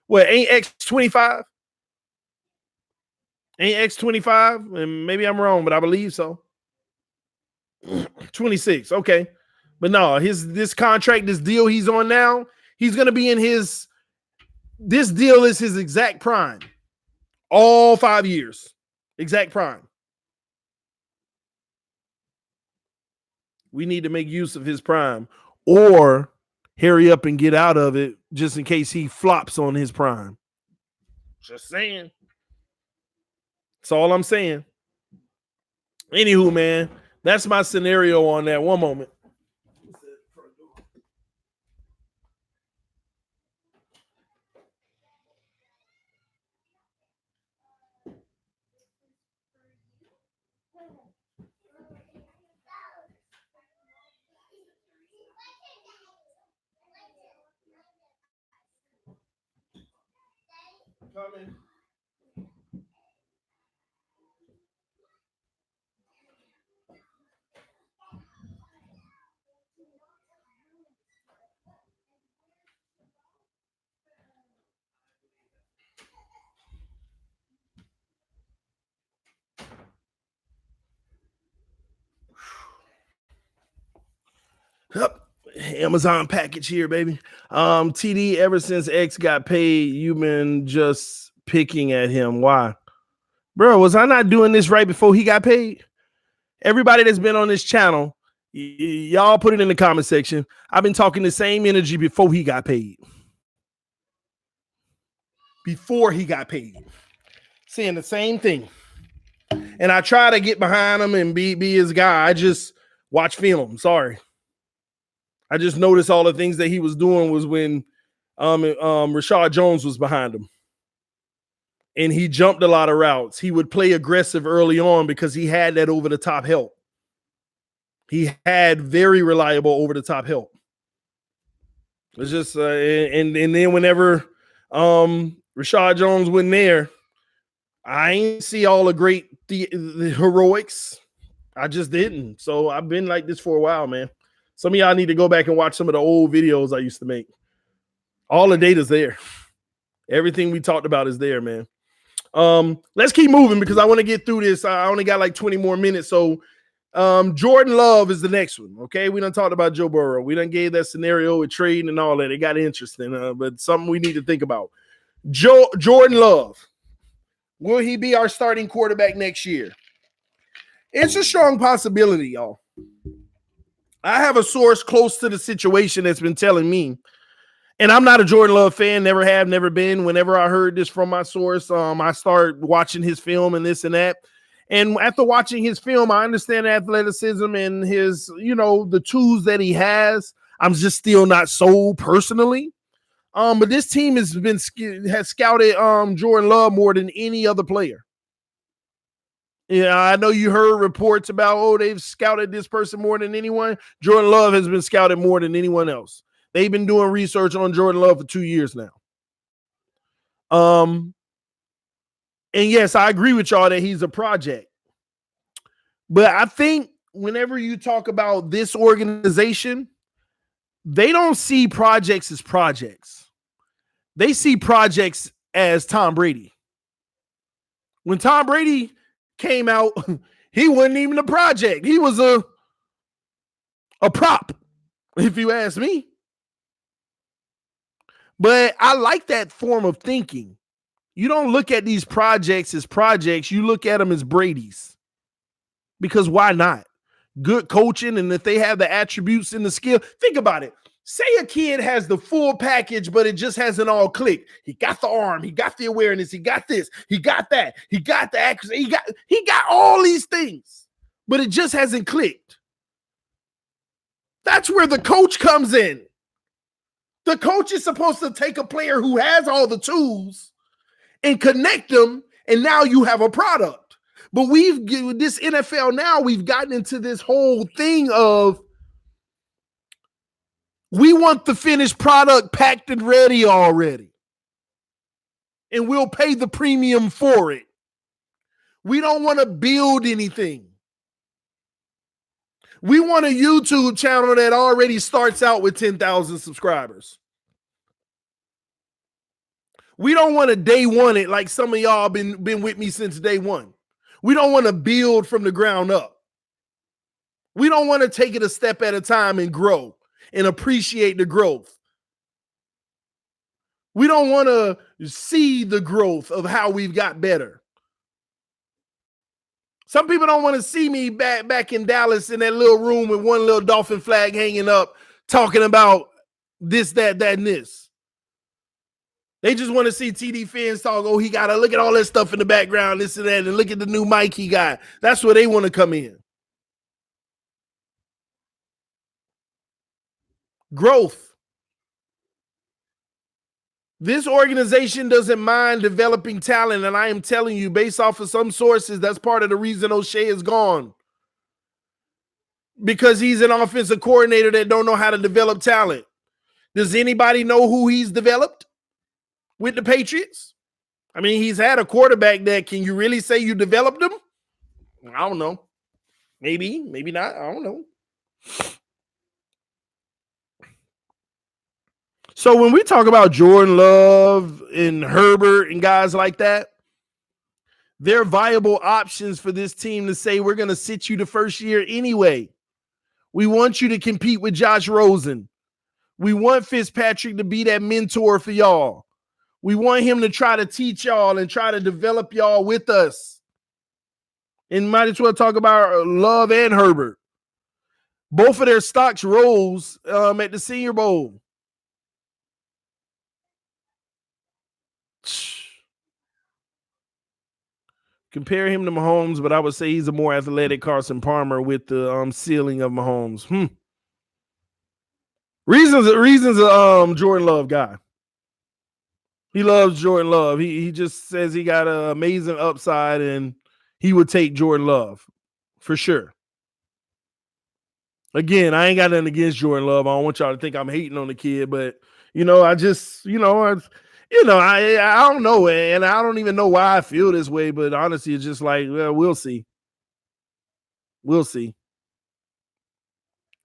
What, ain't X 25? Ain't X 25? And maybe I'm wrong, but I believe so. 26. Okay. But no, this contract, this deal he's on now, he's going to be in this deal is his exact prime. All 5 years. Exact prime. We need to make use of his prime or hurry up and get out of it just in case he flops on his prime. Just saying. That's all I'm saying. Anywho, man, that's my scenario on that. One moment. Coming. Hup, Amazon package here, baby. TD, ever since X got paid, you've been just picking at him. Why? Bro, was I not doing this right before he got paid? Everybody that's been on this channel, y'all put it in the comment section. I've been talking the same energy before he got paid. Before he got paid. Saying the same thing. And I try to get behind him and be his guy. I just watch film. Sorry. I just noticed all the things that he was doing was when Rashad Jones was behind him. And he jumped a lot of routes. He would play aggressive early on because he had that over-the-top help. He had very reliable over-the-top help. It's just and then whenever Rashad Jones went there, I ain't see all the great the heroics. I just didn't. So I've been like this for a while, man. Some of y'all need to go back and watch some of the old videos I used to make. All the data's there. Everything we talked about is there, man. Let's keep moving because I want to get through this. I only got like 20 more minutes. So Jordan Love is the next one. Okay. We done talked about Joe Burrow. We done gave that scenario with trading and all that. It got interesting, but something we need to think about. Jordan Love. Will he be our starting quarterback next year? It's a strong possibility, y'all. I have a source close to the situation that's been telling me, and I'm not a Jordan Love fan, never have, never been. Whenever I heard this from my source, I start watching his film and this and that. And after watching his film, I understand athleticism and his, the tools that he has. I'm just still not sold personally. But this team has scouted Jordan Love more than any other player. Yeah, I know you heard reports about, they've scouted this person more than anyone. Jordan Love has been scouted more than anyone else. They've been doing research on Jordan Love for 2 years now. And yes, I agree with y'all that he's a project. But I think whenever you talk about this organization, they don't see projects as projects. They see projects as Tom Brady. When Tom Brady came out, he wasn't even a project. He was a prop, if you ask me. But I like that form of thinking. You don't look at these projects as projects. You look at them as Brady's. Because why not? Good coaching, and if they have the attributes and the skill. Think about it. Say a kid has the full package, but it just hasn't all clicked. He got the arm, he got the awareness, he got this, he got that, he got the accuracy, he got all these things, but it just hasn't clicked. That's where the coach comes in. The coach is supposed to take a player who has all the tools and connect them, and now you have a product. But this NFL now, we've gotten into this whole thing of we want the finished product packed and ready already. And we'll pay the premium for it. We don't want to build anything. We want a YouTube channel that already starts out with 10,000 subscribers. We don't want to day one it like some of y'all been with me since day one. We don't want to build from the ground up. We don't want to take it a step at a time and grow and appreciate the growth. We don't want to see the growth of how we've got better. Some people don't want to see me back in Dallas in that little room with one little Dolphin flag hanging up, talking about this, that, and this. They just want to see TDPHINSTALK. He got to look at all that stuff in the background, this and that, and look at the new mic he got. That's where they want to come in. Growth. This organization doesn't mind developing talent, and I am telling you, based off of some sources, that's part of the reason O'Shea is gone. Because he's an offensive coordinator that don't know how to develop talent. Does anybody know who he's developed with the Patriots? I mean, he's had a quarterback that, can you really say you developed him? I don't know. Maybe not. I don't know. So when we talk about Jordan Love and Herbert and guys like that, they're viable options for this team to say, we're going to sit you the first year anyway. We want you to compete with Josh Rosen. We want Fitzpatrick to be that mentor for y'all. We want him to try to teach y'all and try to develop y'all with us. And might as well talk about Love and Herbert. Both of their stocks rose at the Senior Bowl. Compare him to Mahomes, but I would say he's a more athletic Carson Palmer with the ceiling of Mahomes. Reasons Jordan Love guy. He loves Jordan Love. He just says he got an amazing upside and he would take Jordan Love for sure. Again, I ain't got nothing against Jordan Love. I don't want y'all to think I'm hating on the kid, but I just, I don't know, and I don't even know why I feel this way, but honestly, it's just like, well, we'll see. We'll see.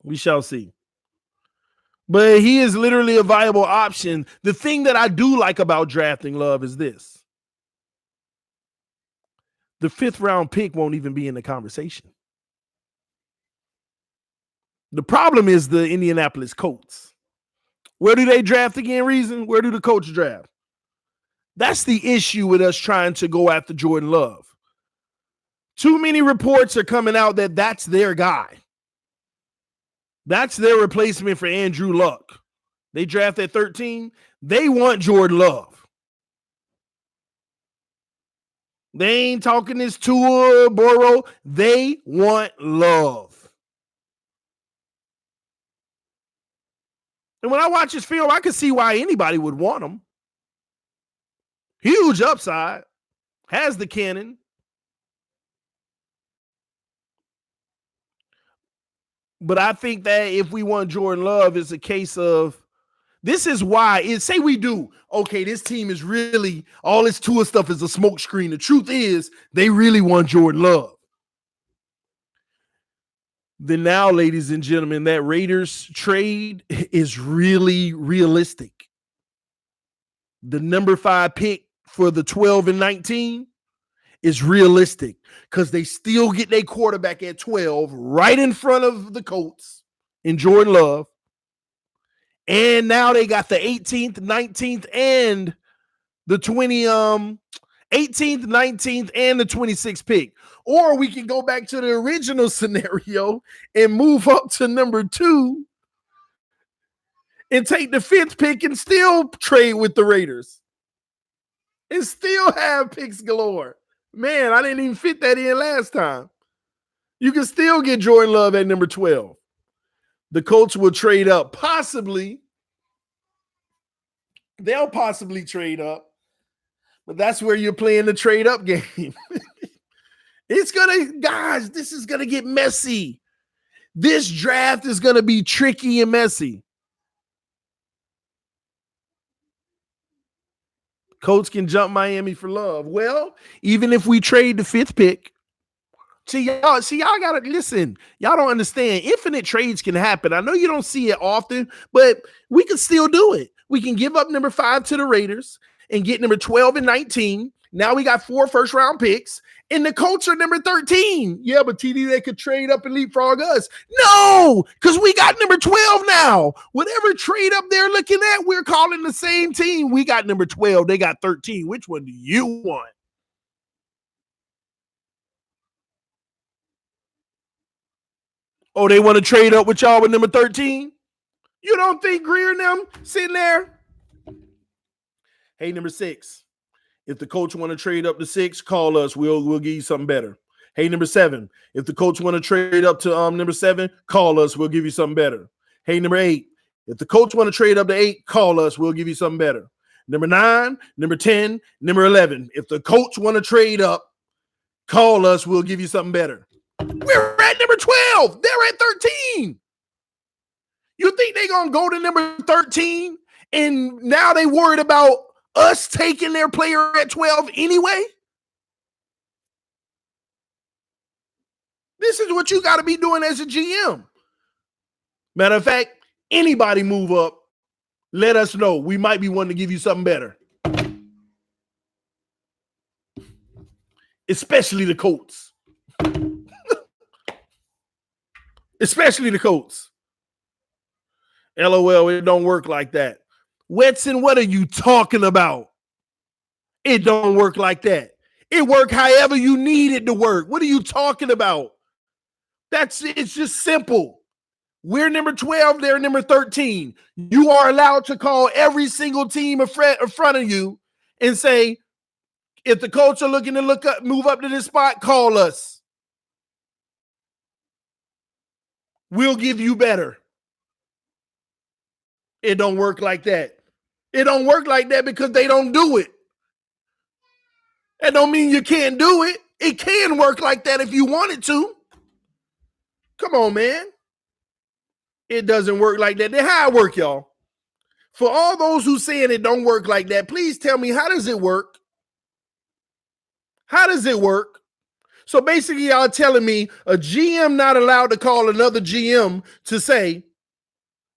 We shall see. But he is literally a viable option. The thing that I do like about drafting Love is this. The 5th round pick won't even be in the conversation. The problem is the Indianapolis Colts. Where do they draft again, Reason? Where do the Colts draft? That's the issue with us trying to go after Jordan Love. Too many reports are coming out that that's their guy. That's their replacement for Andrew Luck. They draft at 13. They want Jordan Love. They ain't talking this Tua, Burrow. They want Love. And when I watch his film, I can see why anybody would want him. Huge upside. Has the cannon. But I think that if we want Jordan Love, it's a case of this is why. Say we do. Okay, this team is really, all this Tua stuff is a smokescreen. The truth is, they really want Jordan Love. Then now, ladies and gentlemen, that Raiders trade is really realistic. The number 5 pick for the 12 and 19 is realistic because they still get their quarterback at 12 right in front of the Colts in Jordan Love. And now they got the 18th, 19th, and the 18th, 19th, and the 26th pick. Or we can go back to the original scenario and move up to number 2 and take the 5th pick and still trade with the Raiders and still have picks galore. Man, I didn't even fit that in last time. You can still get Jordan Love at number 12. The Colts will trade up. Possibly. They'll possibly trade up. But that's where you're playing the trade up game. This is going to get messy. This draft is going to be tricky and messy. Colts can jump Miami for Love. Well, even if we trade the 5th pick, y'all got to listen. Y'all don't understand. Infinite trades can happen. I know you don't see it often, but we can still do it. We can give up number 5 to the Raiders and get number 12 and 19. Now we got 4 first-round picks, and the Colts are number 13. Yeah, but TD, they could trade up and leapfrog us. No, because we got number 12 now. Whatever trade up they're looking at, we're calling the same team. We got number 12. They got 13. Which one do you want? Oh, they want to trade up with y'all with number 13? You don't think Greer and them sitting there? Hey, number 6. If the Colts want to trade up to 6, call us. We'll give you something better. Hey, number 7. If the Colts want to trade up to number 7, call us. We'll give you something better. Hey, number 8. If the Colts want to trade up to 8, call us. We'll give you something better. Number 9, number 10, number 11. If the Colts want to trade up, call us. We'll give you something better. We're at number 12. They're at 13. You think they're going to go to number 13 and now they worried about us taking their player at 12 anyway? This is what you got to be doing as a GM. Matter of fact, anybody move up, let us know. We might be wanting to give you something better. Especially the Colts. especially the Colts. LOL, it don't work like that. Wetson, what are you talking about? It don't work like that. It work however you need it to work. What are you talking about? It's just simple. We're number 12, they're number 13. You are allowed to call every single team in front of you and say, if the Colts are looking to move up to this spot, call us. We'll give you better. It don't work like that. It don't work like that because they don't do it. That don't mean you can't do it. It can work like that if you want it to. Come on, man. It doesn't work like that. Then how it work, y'all? For all those who saying it don't work like that, please tell me, how does it work? How does it work? So basically, y'all telling me a GM not allowed to call another GM to say,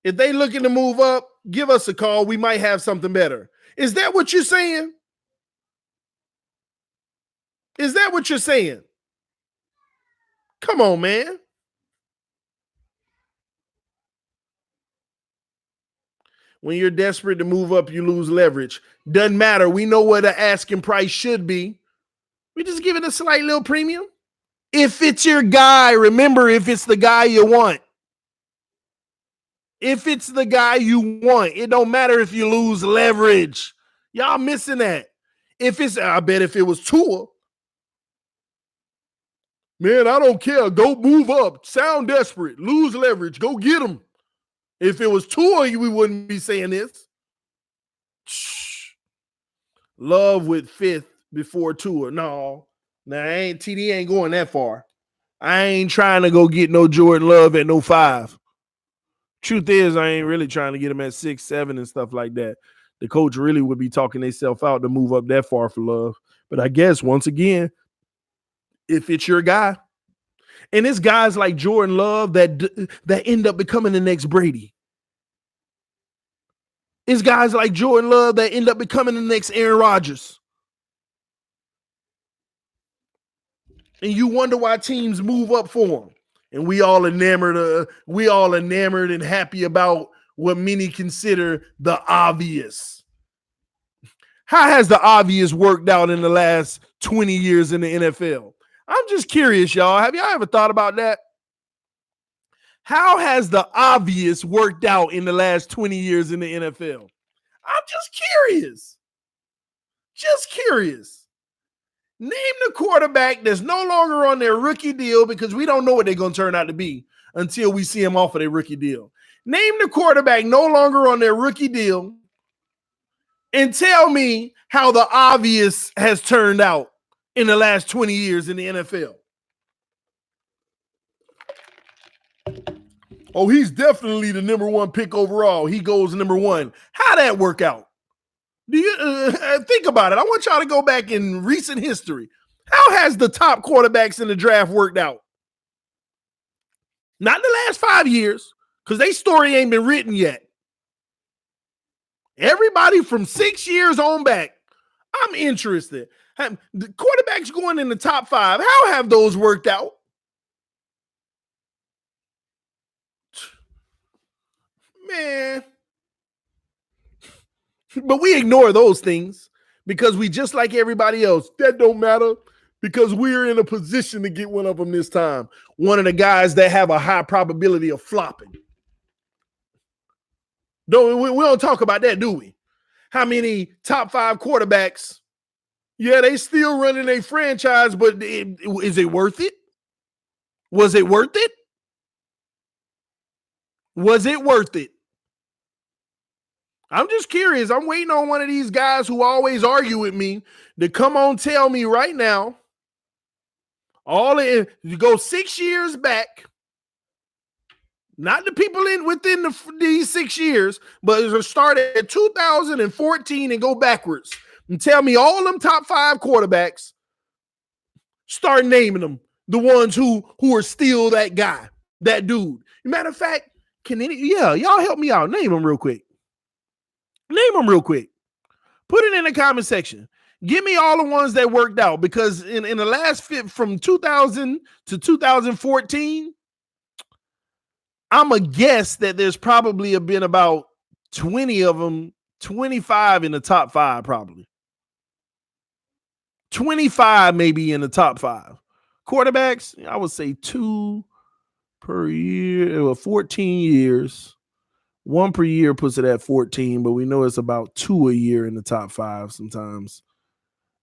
if they looking to move up, give us a call. We might have something better. Is that what you're saying? Is that what you're saying? Come on, man. When you're desperate to move up, you lose leverage. Doesn't matter. We know what the asking price should be. We just give it a slight little premium. If it's your guy, remember, if it's the guy you want. If it's the guy you want, it don't matter if you lose leverage. Y'all missing that. I bet if it was Tua, man, I don't care. Go move up. Sound desperate. Lose leverage. Go get him. If it was Tua, we wouldn't be saying this. Shh. Love with fifth before Tua. No. Now, TD ain't going that far. I ain't trying to go get no Jordan Love at no 5. Truth is, I ain't really trying to get him at 6, 7 and stuff like that. The coach really would be talking themselves out to move up that far for Love. But I guess, once again, if it's your guy, and it's guys like Jordan Love that end up becoming the next Brady. It's guys like Jordan Love that end up becoming the next Aaron Rodgers. And you wonder why teams move up for them. And we all enamored and happy about what many consider the obvious. How has the obvious worked out in the last 20 years in the NFL? I'm just curious, y'all. Have y'all ever thought about that? How has the obvious worked out in the last 20 years in the NFL? I'm just curious. Just curious. Name the quarterback that's no longer on their rookie deal, because we don't know what they're going to turn out to be until we see them off of their rookie deal. Name the quarterback no longer on their rookie deal and tell me how the obvious has turned out in the last 20 years in the NFL. Oh, he's definitely the number 1 pick overall. He goes number 1. How'd that work out? Do you think about it? I want y'all to go back in recent history. How has the top quarterbacks in the draft worked out? Not in the last 5 years, because their story ain't been written yet. Everybody from 6 years on back, I'm interested. The quarterbacks going in the top 5, how have those worked out? Man. But we ignore those things because we just like everybody else. That don't matter because we're in a position to get one of them this time. One of the guys that have a high probability of flopping. We don't talk about that, do we? How many top 5 quarterbacks? Yeah, they still running a franchise, but is it worth it? Was it worth it? Was it worth it? I'm just curious. I'm waiting on one of these guys who always argue with me to come on tell me right now. You go 6 years back. Not the people within these 6 years, but it started at 2014 and go backwards. And tell me all them top 5 quarterbacks. Start naming them. The ones who are still that guy, that dude. Matter of fact, y'all help me out. Name them real quick. Name them real quick. Put it in the comment section. Give me all the ones that worked out, because in the last fit from 2000 to 2014, I'm a guess that there's probably been about 20 of them, 25 in the top 5 probably. 25 maybe in the top 5. Quarterbacks, I would say 2 per year, 14 years. 1 per year puts it at 14, but we know it's about 2 a year in the top 5 sometimes,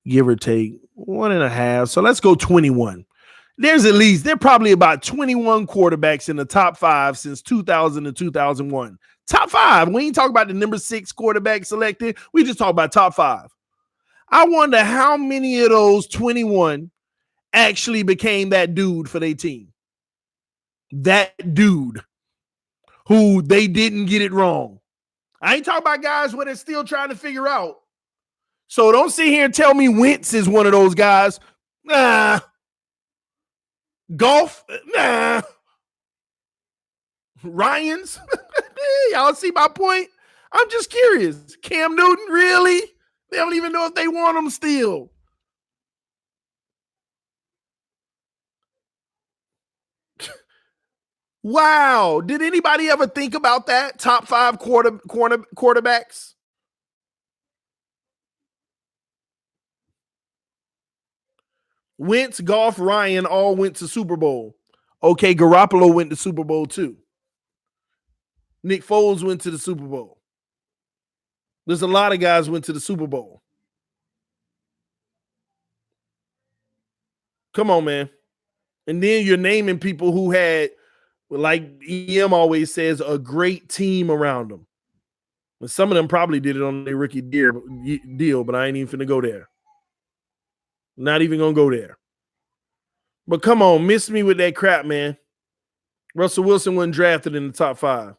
give or take 1.5. So let's go 21. There are probably about 21 quarterbacks in the top 5 since 2000 and 2001. Top 5. We ain't talking about the number 6 quarterback selected. We just talk about top 5. I wonder how many of those 21 actually became that dude for their team. That dude who they didn't get it wrong. I ain't talking about guys where they're still trying to figure out. So don't sit here and tell me Wentz is one of those guys. Nah. Golf? Nah. Ryans? Y'all see my point? I'm just curious. Cam Newton, really? They don't even know if they want him still. Wow. Did anybody ever think about that? Top 5 quarterbacks? Wentz, Goff, Ryan all went to Super Bowl. Okay, Garoppolo went to Super Bowl too. Nick Foles went to the Super Bowl. There's a lot of guys went to the Super Bowl. Come on, man. And then you're naming people who had, like EM always says, a great team around them. And some of them probably did it on their rookie deal, but I ain't even finna go there. Not even gonna go there. But come on, miss me with that crap, man. Russell Wilson wasn't drafted in the top 5.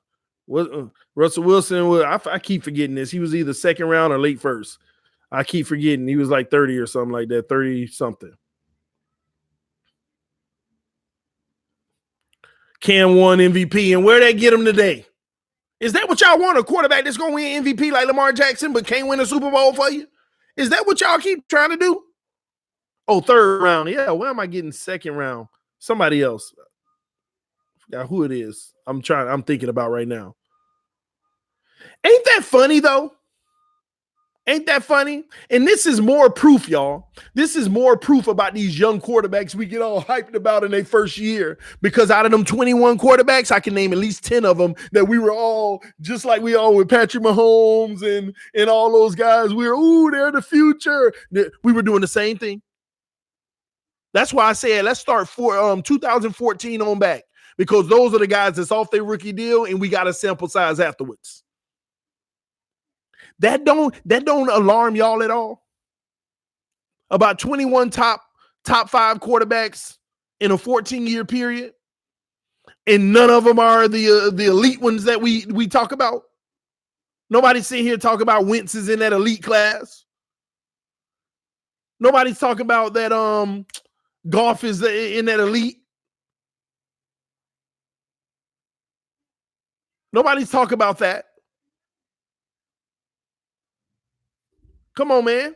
Russell Wilson, I keep forgetting this. He was either second round or late first. I keep forgetting. He was like 30 or something like that, 30 something. Cam won MVP, and where they get him today? Is that what y'all want? A quarterback that's going to win MVP like Lamar Jackson but can't win a Super Bowl for you? Is that what y'all keep trying to do? Oh, third round. Yeah, where am I getting second round? Somebody else. I forgot who it is. I'm thinking about right now. Ain't that funny, though? Ain't that funny? And this is more proof, y'all. This is more proof about these young quarterbacks we get all hyped about in their first year. Because out of them 21 quarterbacks, I can name at least 10 of them that we were all, just like we all with Patrick Mahomes and all those guys. We were, they're the future. We were doing the same thing. That's why I said, let's start 2014 on back. Because those are the guys that's off their rookie deal, and we got a sample size afterwards. That don't alarm y'all at all? About 21 top 5 quarterbacks in a 14-year period, and none of them are the elite ones that we talk about. Nobody's sitting here talking about Wentz is in that elite class. Nobody's talking about that Goff is in that elite. Nobody's talking about that. Come on, man.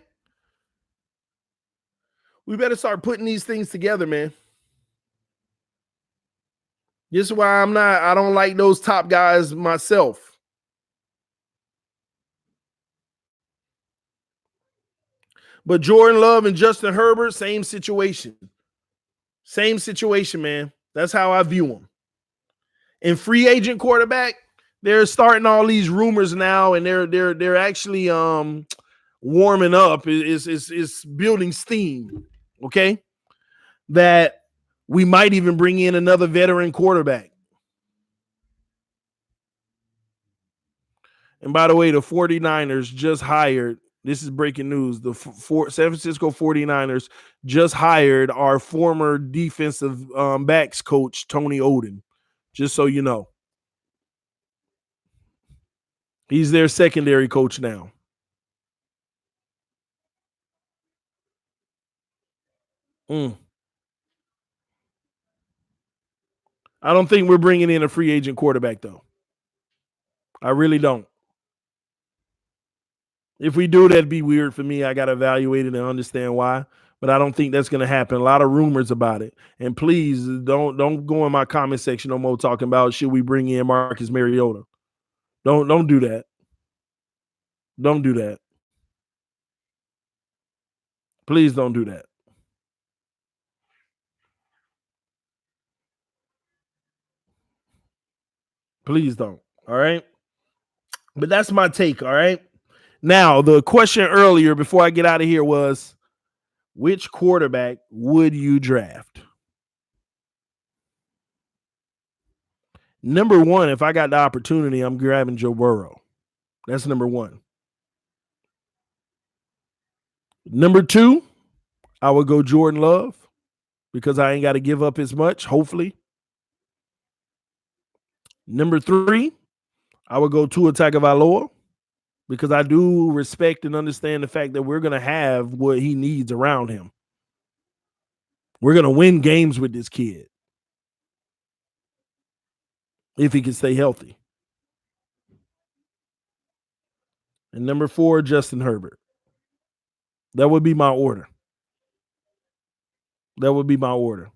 We better start putting these things together, man. This is why I don't like those top guys myself. But Jordan Love and Justin Herbert, same situation. Same situation, man. That's how I view them. And free agent quarterback, they're starting all these rumors now, and they're actually warming up. It's building steam. Okay, that we might even bring in another veteran quarterback. And by the way, the 49ers just hired, this is breaking news, the San Francisco 49ers just hired our former defensive backs coach, Tony Oden, just so you know. He's their secondary coach now. I don't think we're bringing in a free agent quarterback, though. I really don't. If we do, that'd be weird for me. I got to evaluate it and understand why. but I don't think that's going to happen. A lot of rumors about it. And please don't go in my comment section no more talking about should we bring in Marcus Mariota. Don't do that. Don't do that. Please don't do that. Please don't. All right. But that's my take. All right. Now, the question earlier before I get out of here was which quarterback would you draft? Number one, if I got the opportunity, I'm grabbing Joe Burrow. That's number one. Number two, I would go Jordan Love because I ain't got to give up as much, hopefully. Number three, I would go Tua Tagovailoa because I do respect and understand the fact that we're going to have what he needs around him. We're going to win games with this kid if he can stay healthy. And number four, Justin Herbert. That would be my order. That would be my order.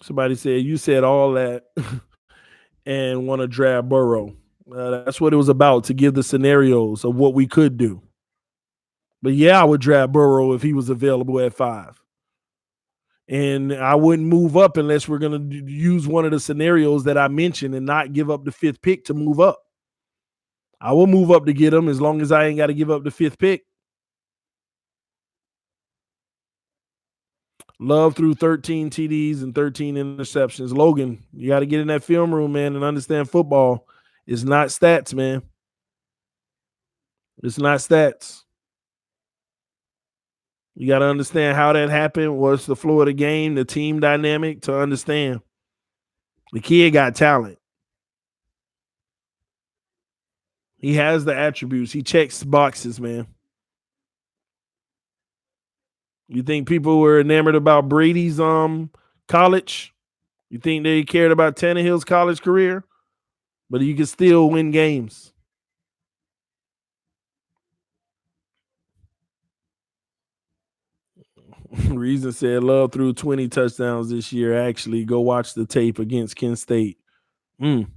Somebody said, you said all that and want to draft Burrow. That's what it was about, to give the scenarios of what we could do. But yeah, I would draft Burrow if he was available at 5. And I wouldn't move up unless we're going to use one of the scenarios that I mentioned and not give up the 5th pick to move up. I will move up to get him as long as I ain't got to give up the 5th pick. Love threw 13 TDs and 13 interceptions. Logan, you got to get in that film room, man, and understand football. It's not stats, man. It's not stats. You got to understand how that happened. What's the flow of the game, the team dynamic, to understand. The kid got talent. He has the attributes. He checks boxes, man. You think people were enamored about Brady's college? You think they cared about Tannehill's college career? But you can still win games. Reason said Love threw 20 touchdowns this year. Actually, go watch the tape against Kent State. If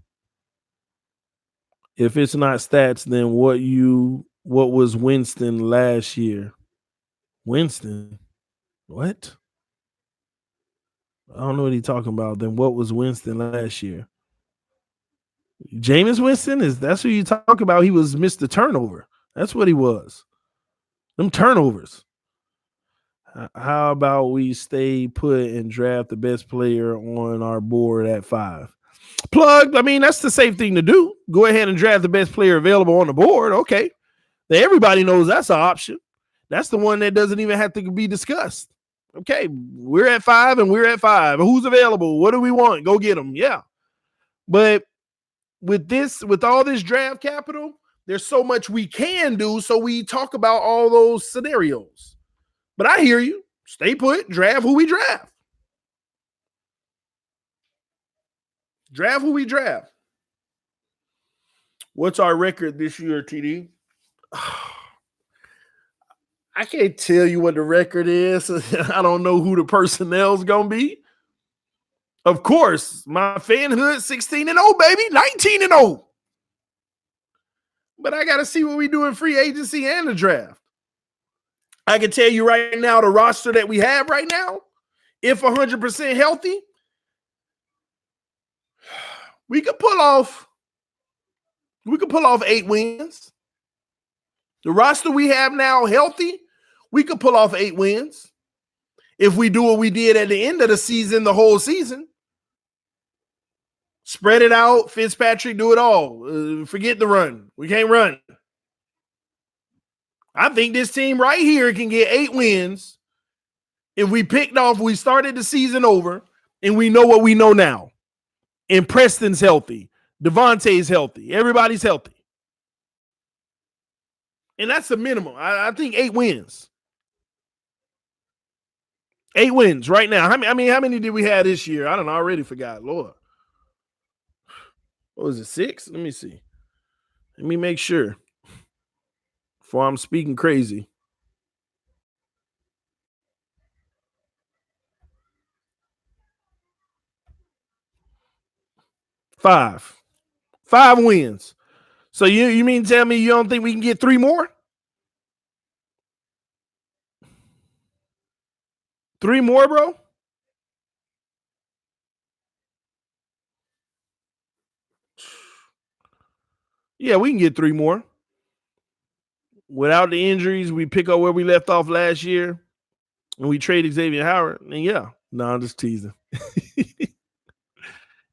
it's not stats, then what was Winston last year? Winston? What? I don't know what he's talking about. Then what was Winston last year? Jameis Winston, that's who you talk about? He was Mr. Turnover. That's what he was. Them turnovers. How about we stay put and draft the best player on our board at 5? Plugged. I mean, that's the safe thing to do. Go ahead and draft the best player available on the board. Okay. Everybody knows that's an option. That's the one that doesn't even have to be discussed. Okay, we're at 5 and we're at 5. Who's available? What do we want? Go get them. Yeah. But with all this draft capital, there's so much we can do. So we talk about all those scenarios. But I hear you. Stay put. Draft who we draft. Draft who we draft. What's our record this year, TD? I can't tell you what the record is. I don't know who the personnel's going to be. Of course, my fanhood 16-0, baby, 19-0. But I got to see what we do in free agency and the draft. I can tell you right now, the roster that we have right now, if 100% healthy, we could pull off 8 wins. The roster we have now healthy, we could pull off 8 wins. If we do what we did at the end of the season, the whole season. Spread it out. Fitzpatrick, do it all. Forget the run. We can't run. I think this team right here can get 8 wins if we started the season over and we know what we know now. And Preston's healthy. Devontae's healthy. Everybody's healthy. And that's the minimum. I think 8 wins. 8 wins right now. How many did we have this year? I don't know. I already forgot. Lord. What was it, 6? Let me see. Let me make sure. For I'm speaking crazy. 5 wins. So you mean tell me you don't think we can get 3 more? 3 more, bro? Yeah, we can get 3 more. Without the injuries, we pick up where we left off last year and we trade Xavier Howard. And yeah, no, I'm just teasing.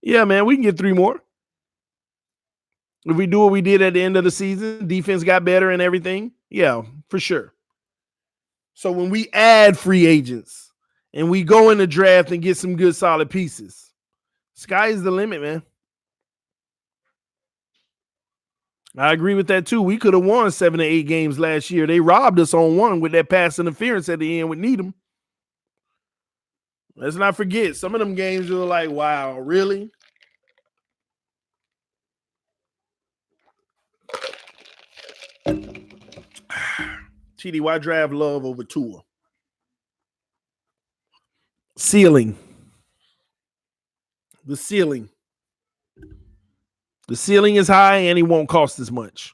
Yeah, man, we can get 3 more. If we do what we did at the end of the season, defense got better and everything. Yeah, for sure. So when we add free agents and we go in the draft and get some good solid pieces, sky is the limit, man. I agree with that too. We could have won 7 to 8 games last year. They robbed us on one with that pass interference at the end with Needham. Let's not forget, some of them games were like, wow, really? TD, why draft Love over Tua? Ceiling. The ceiling. The ceiling is high and he won't cost as much.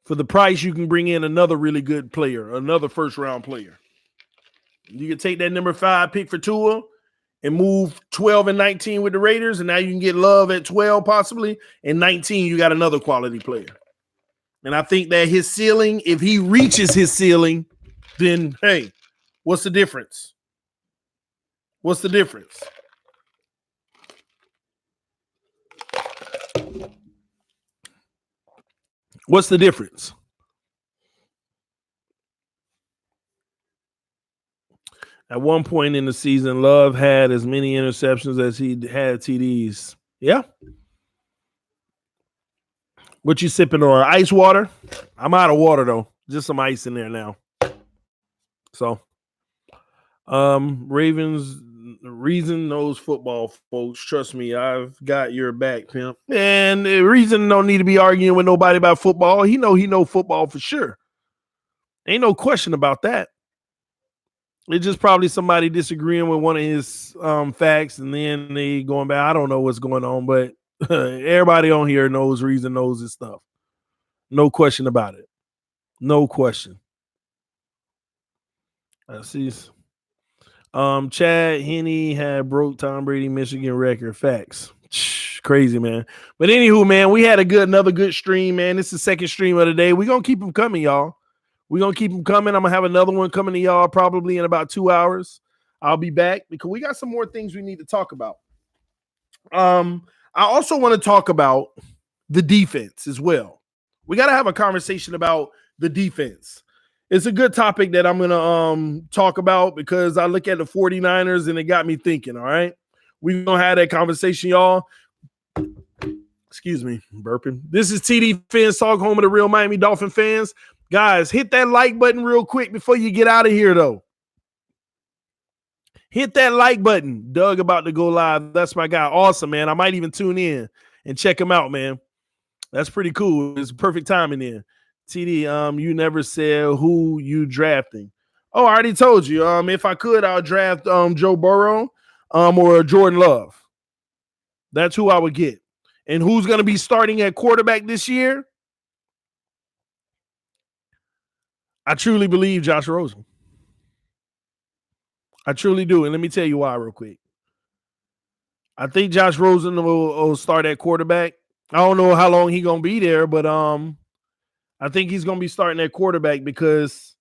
For the price, you can bring in another really good player, another first-round player. You can take that number 5 pick for Tua and move 12 and 19 with the Raiders, and now you can get Love at 12 possibly, and 19 you got another quality player. And I think that his ceiling, if he reaches his ceiling, then, hey, what's the difference? What's the difference? What's the difference? At one point in the season, Love had as many interceptions as he had TDs. Yeah. What you sipping on? Ice water? I'm out of water though. Just some ice in there now. So, Ravens Reason knows football, folks. Trust me, I've got your back, pimp. And Reason don't need to be arguing with nobody about football. He know football for sure. Ain't no question about that. It's just probably somebody disagreeing with one of his facts, and then they going back. I don't know what's going on, but everybody on here knows Reason knows his stuff. No question about it. No question. I see. Chad Henne had broke Tom Brady Michigan record. Facts. Crazy, man. But anywho, man, we had another good stream, man. This is the second stream of the day. We're going to keep them coming, y'all. We're going to keep them coming. I'm going to have another one coming to y'all probably in about 2 hours. I'll be back because we got some more things we need to talk about. I also want to talk about the defense as well. We got to have a conversation about the defense. It's a good topic that I'm going to talk about because I look at the 49ers and it got me thinking, all right? We're going to have that conversation, y'all. Excuse me, burping. This is TDPHINSTALK, home of the real Miami Dolphin fans. Guys, hit that like button real quick before you get out of here, though. Hit that like button. Doug about to go live. That's my guy. Awesome, man. I might even tune in and check him out, man. That's pretty cool. It's perfect timing there. TD, you never said who you drafting. Oh, I already told you. If I could, I'll draft Joe Burrow or Jordan Love. That's who I would get. And who's going to be starting at quarterback this year? I truly believe Josh Rosen. I truly do. And let me tell you why real quick. I think Josh Rosen will start at quarterback. I don't know how long he's going to be there, but I think he's going to be starting at quarterback because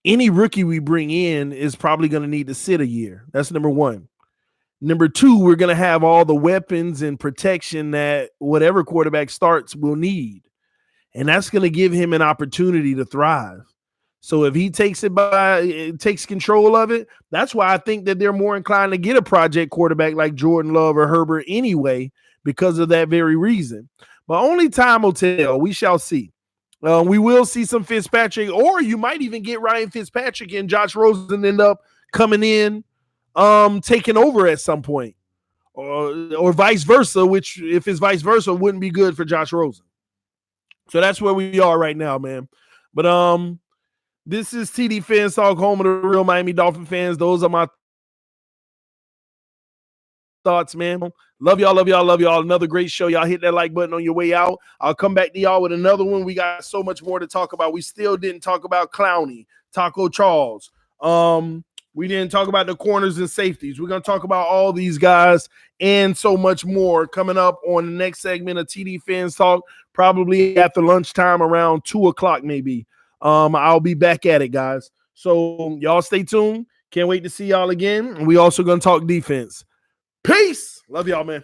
any rookie we bring in is probably going to need to sit a year. That's number one. Number two, we're going to have all the weapons and protection that whatever quarterback starts will need. And that's going to give him an opportunity to thrive. So if he takes control of it, that's why I think that they're more inclined to get a project quarterback like Jordan Love or Herbert anyway, because of that very reason. But only time will tell. We shall see. We will see some Fitzpatrick, or you might even get Ryan Fitzpatrick and Josh Rosen end up coming in, taking over at some point, or vice versa, which if it's vice versa, wouldn't be good for Josh Rosen. So that's where we are right now, man. But this is TD FinStalk, home of the real Miami Dolphin fans. Those are my thoughts, man. Love y'all, love y'all, love y'all. Another great show. Y'all hit that like button on your way out. I'll come back to y'all with another one. We got so much more to talk about. We still didn't talk about Clowney, Taco Charles. We didn't talk about the corners and safeties. We're going to talk about all these guys and so much more coming up on the next segment of TD Fans Talk, probably after lunchtime around 2 o'clock maybe. I'll be back at it, guys. So y'all stay tuned. Can't wait to see y'all again. And we also going to talk defense. Peace. Love y'all, man.